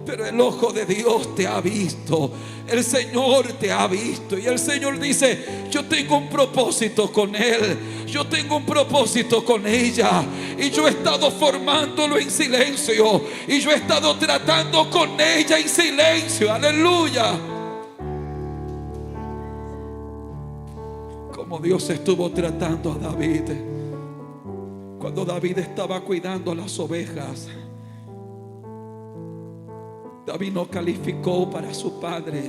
pero el ojo de Dios te ha visto, el Señor te ha visto. Y el Señor dice: yo tengo un propósito con él, yo tengo un propósito con ella. Y yo he estado formándolo en silencio, y yo he estado tratando con ella en silencio. Aleluya. Como Dios estuvo tratando a David cuando David estaba cuidando a las ovejas. David no calificó para su padre,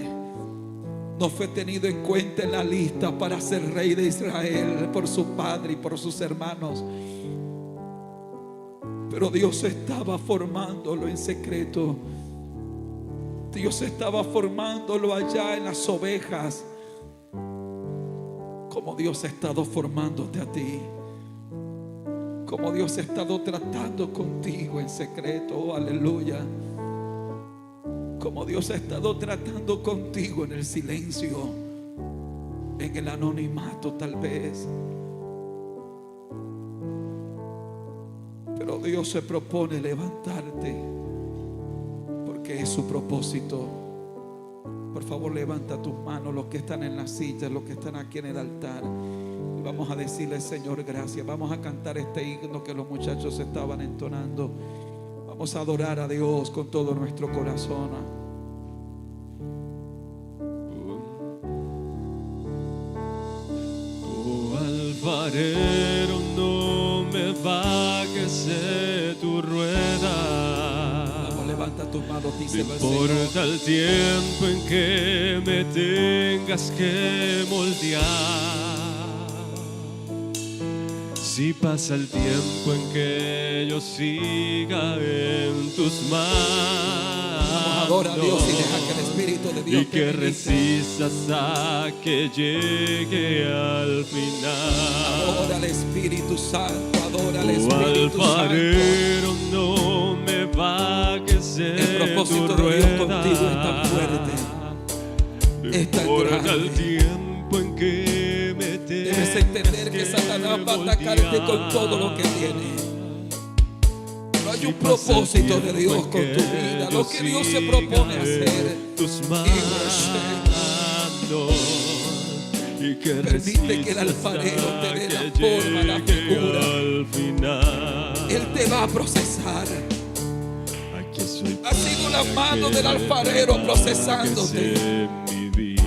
no fue tenido en cuenta en la lista para ser rey de Israel por su padre y por sus hermanos. Pero Dios estaba formándolo en secreto. Dios estaba formándolo allá en las ovejas, como Dios ha estado formándote a ti, como Dios ha estado tratando contigo en secreto. Oh, aleluya. Como Dios ha estado tratando contigo en el silencio, en el anonimato tal vez. Pero Dios se propone levantarte, porque es su propósito. Por favor, levanta tus manos, los que están en las sillas, los que están aquí en el altar, y vamos a decirle: Señor, gracias. Vamos a cantar este himno que los muchachos estaban entonando. Vamos a adorar a Dios con todo nuestro corazón. Oh, alfarero, no me bajes de tu rueda. Vamos, levanta tus manos, No díselo al importa Señor. el tiempo en que me tengas que moldear. Si pasa el tiempo en que yo siga en tus manos, Vamos, adora a Dios y deja que el Espíritu de Dios y que te ministre. resistas a que llegue al final. Adora al Espíritu Santo, adora al Oh, Espíritu Santo. alfarero, no me bajes de El propósito tu de Dios rueda. contigo es tan fuerte, No es tan importa grande. el tiempo en que me Debes entender que Satanás va a atacarte con todo lo que tiene. No hay un propósito de Dios con tu vida. Lo que Dios se propone hacer, tus manos, y que permite que el alfarero te dé la forma, la figura. al final. Él te va a procesar. Aquí soy, Ha sido la para mano que del alfarero trabajes procesándote. en mi vida.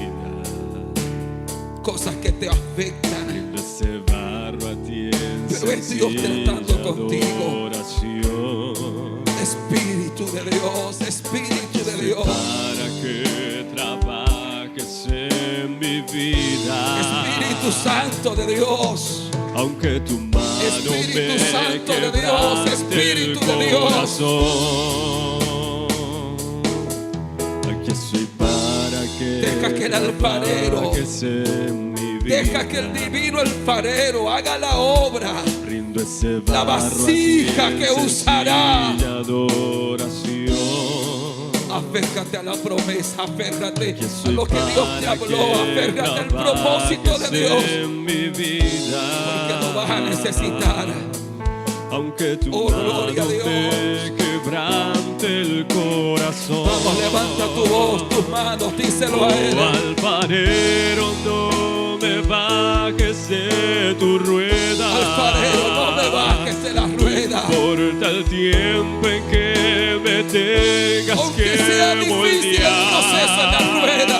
Cosas que te afectan, Ese barro a ti en pero es Dios tratando contigo. adoración. Espíritu de Dios, Espíritu de Dios. Para que trabajes en mi vida. Espíritu Santo de Dios. Aunque tu mano Espíritu me Santo de Dios, quebrante Espíritu el de Dios. corazón. Aquí estoy para que Deja que el alfarero, trabajes en mi vida. deja que el divino alfarero haga la obra. Rindo ese La barro a vasija ti en que usará. sencilla adoración. Aférrate a la promesa, aférrate Aquí a estoy lo que Dios te para habló, que aférrate al propósito de trabajes Dios, en mi vida. porque lo vas a necesitar. Aunque tu Oh, gloria a mano Dios. me quebrante el corazón. Vamos, levanta tu voz, tus manos, díselo a Él. Oh, alfarero, no me bajes de tu rueda. Alfarero, no me bajes de la rueda. No importa el tiempo en que me tengas Aunque que sea difícil el moldear. proceso en la rueda.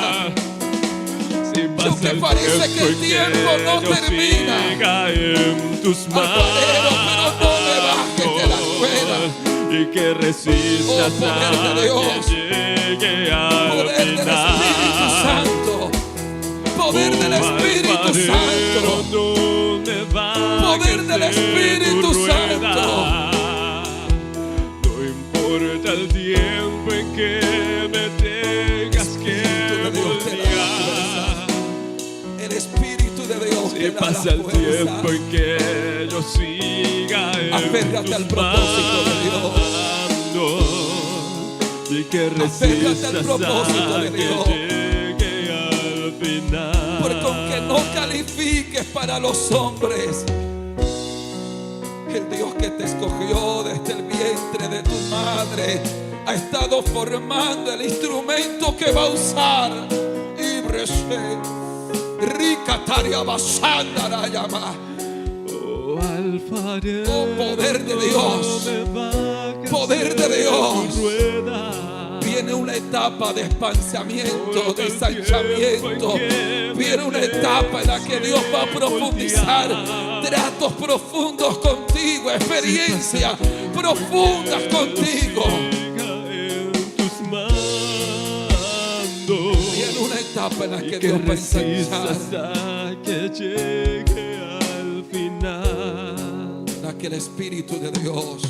Si pasa Aunque el parece que el tiempo tiempo en no que yo termina. siga en tus manos. Alfarero, pero no me bajes de la rueda. Y que resistas Oh, poder de a Dios. que llegue al Poder del Espíritu final. Santo. Poder del Espíritu Santo. Poder del Espíritu Santo. importa el tiempo en que me tengas que moldear. El Espíritu de Dios Si te da pasa la el fuerza. tiempo en que yo siga en Aférrate al tus propósito de Dios. manos y que Aférrate resistas al propósito a de que Dios. llegue al final. Porque aunque no califiques para los hombres, el Dios que te escogió desde el vientre de tu madre ha estado formando el instrumento que va a usar. Oh, alfarero, Oh, poder de Dios. Poder de Dios. Viene una etapa de espanciamiento, de ensanchamiento. Viene una etapa en la que Dios va a profundizar tratos profundos contigo, experiencias profundas contigo. Viene una etapa en la que Dios va a ensanchar, hasta que llegue al final. en la que el Espíritu de Dios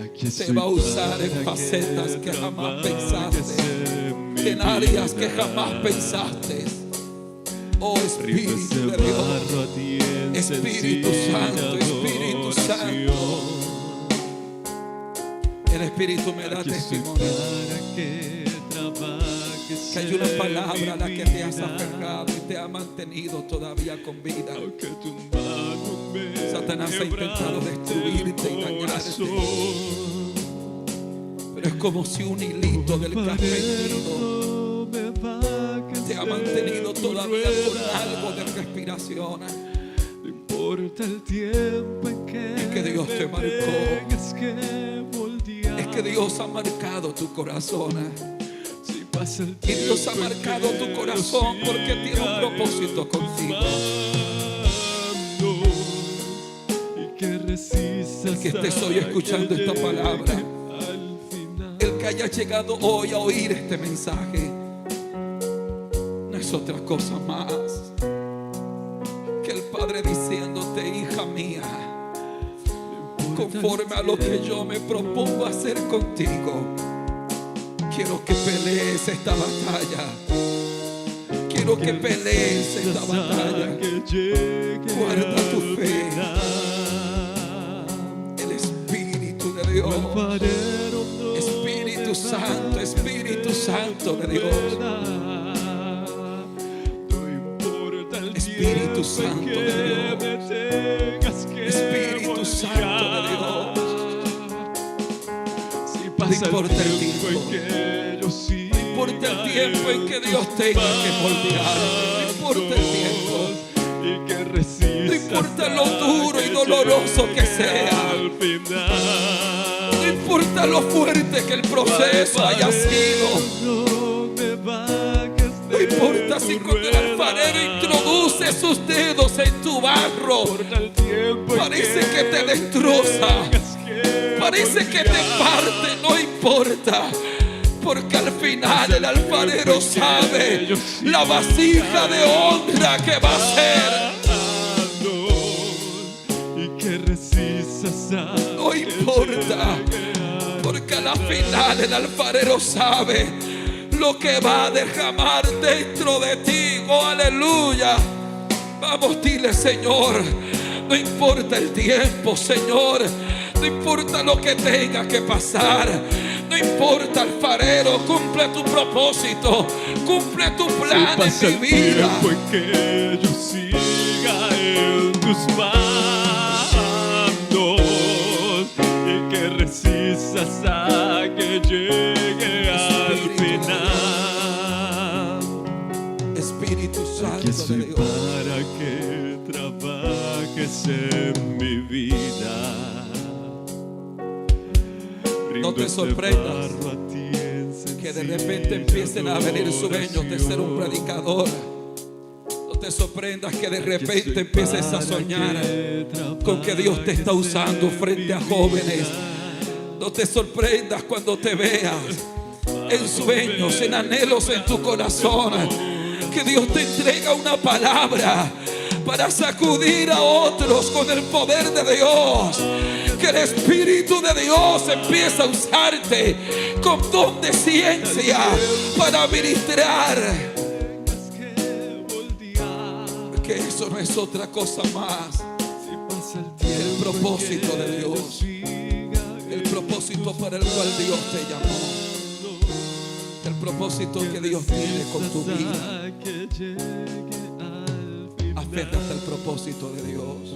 Aquí te estoy va a usar para en facetas que jamás pensaste, mi en áreas que vida. jamás pensaste. Oh Ríos Espíritu de de Dios, barro a ti en Espíritu sencilla Santo, Espíritu Santo. adoración. el Espíritu me da Aquí estoy testimonio para que trabajes que hay una en palabra a la mi que te has vida. aferrado y te ha mantenido todavía con vida. Aunque tu mano me Satanás ha intentado destruirte y dañarte, pero es como si un hilito del café herido te ha mantenido todavía con algo de respiración. No importa el tiempo en que Dios te marcó. tengas que moldear. Es que Dios ha marcado tu corazón. Si pasa el Y Dios ha tiempo en marcado que tu corazón yo porque tiene un siga propósito en tus contigo. manos y que resistas El que estés hoy hasta escuchando que esta palabra, llegue al final. el que haya llegado hoy a oír este mensaje, no es otra cosa más que el Padre diciéndote: hija mía, conforme a lo que yo me propongo hacer contigo, quiero que pelees esta batalla. Quiero que pelees esta batalla. Guarda tu fe. El Espíritu de Dios, Espíritu Santo, Espíritu Santo de Dios, Espíritu Santo de Dios, Espíritu Santo de Dios. No importa el tiempo, no importa el tiempo en que Dios tenga que moldear, no importa el tiempo, no importa lo duro y doloroso que sea, no importa lo fuerte que el proceso haya sido, no importa si cuando el alfarero introduce sus dedos en tu barro, parece que te destroza, parece que te parte, no importa, porque al final el alfarero sabe la vasija de honra que va a ser. No importa, porque al final el alfarero sabe lo que va a derramar dentro de ti. Oh, aleluya. Vamos, dile: Señor, no importa el tiempo, Señor, no importa lo que tenga que pasar, no importa, alfarero, cumple tu propósito, cumple tu plan en mi vida. En que yo siga en tus manos y que resistas hasta que llegue al final. Espíritu Aquí Santo de estoy Dios, para que trabajes en mi vida. no te sorprendas que de repente empiecen a venir sueños de ser un predicador. No te sorprendas que de repente empieces a soñar con que Dios te está usando frente a jóvenes. No te sorprendas cuando te veas en sueños, en anhelos en tu corazón, que Dios te entrega una palabra para sacudir a otros con el poder de Dios. que el Espíritu de Dios empieza a usarte con don de ciencia para ministrar. Que eso no es otra cosa más que el propósito de Dios, el propósito para el cual Dios te llamó, el propósito que Dios tiene con tu vida. Aférrate al propósito de Dios.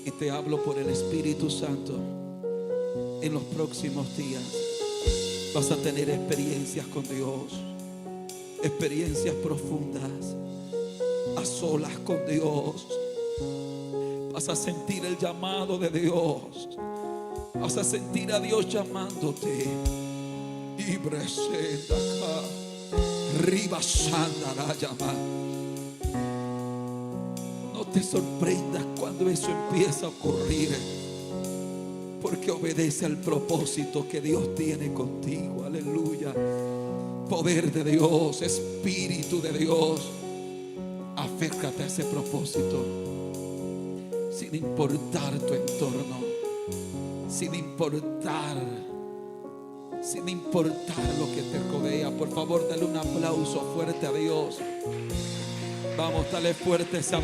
Y te hablo por el Espíritu Santo. En los próximos días vas a tener experiencias con Dios, experiencias profundas, a solas con Dios. Vas a sentir el llamado de Dios. Vas a sentir a Dios llamándote. Y presenta acá, ribasanda la llama. No te sorprendas cuando eso empieza a ocurrir, porque obedece al propósito que Dios tiene contigo. Aleluya. Poder de Dios, Espíritu de Dios. Aférrate a ese propósito, sin importar tu entorno, sin importar lo que te rodea. Por favor, dale un aplauso fuerte a Dios. Vamos, dale fuerte ese aplauso.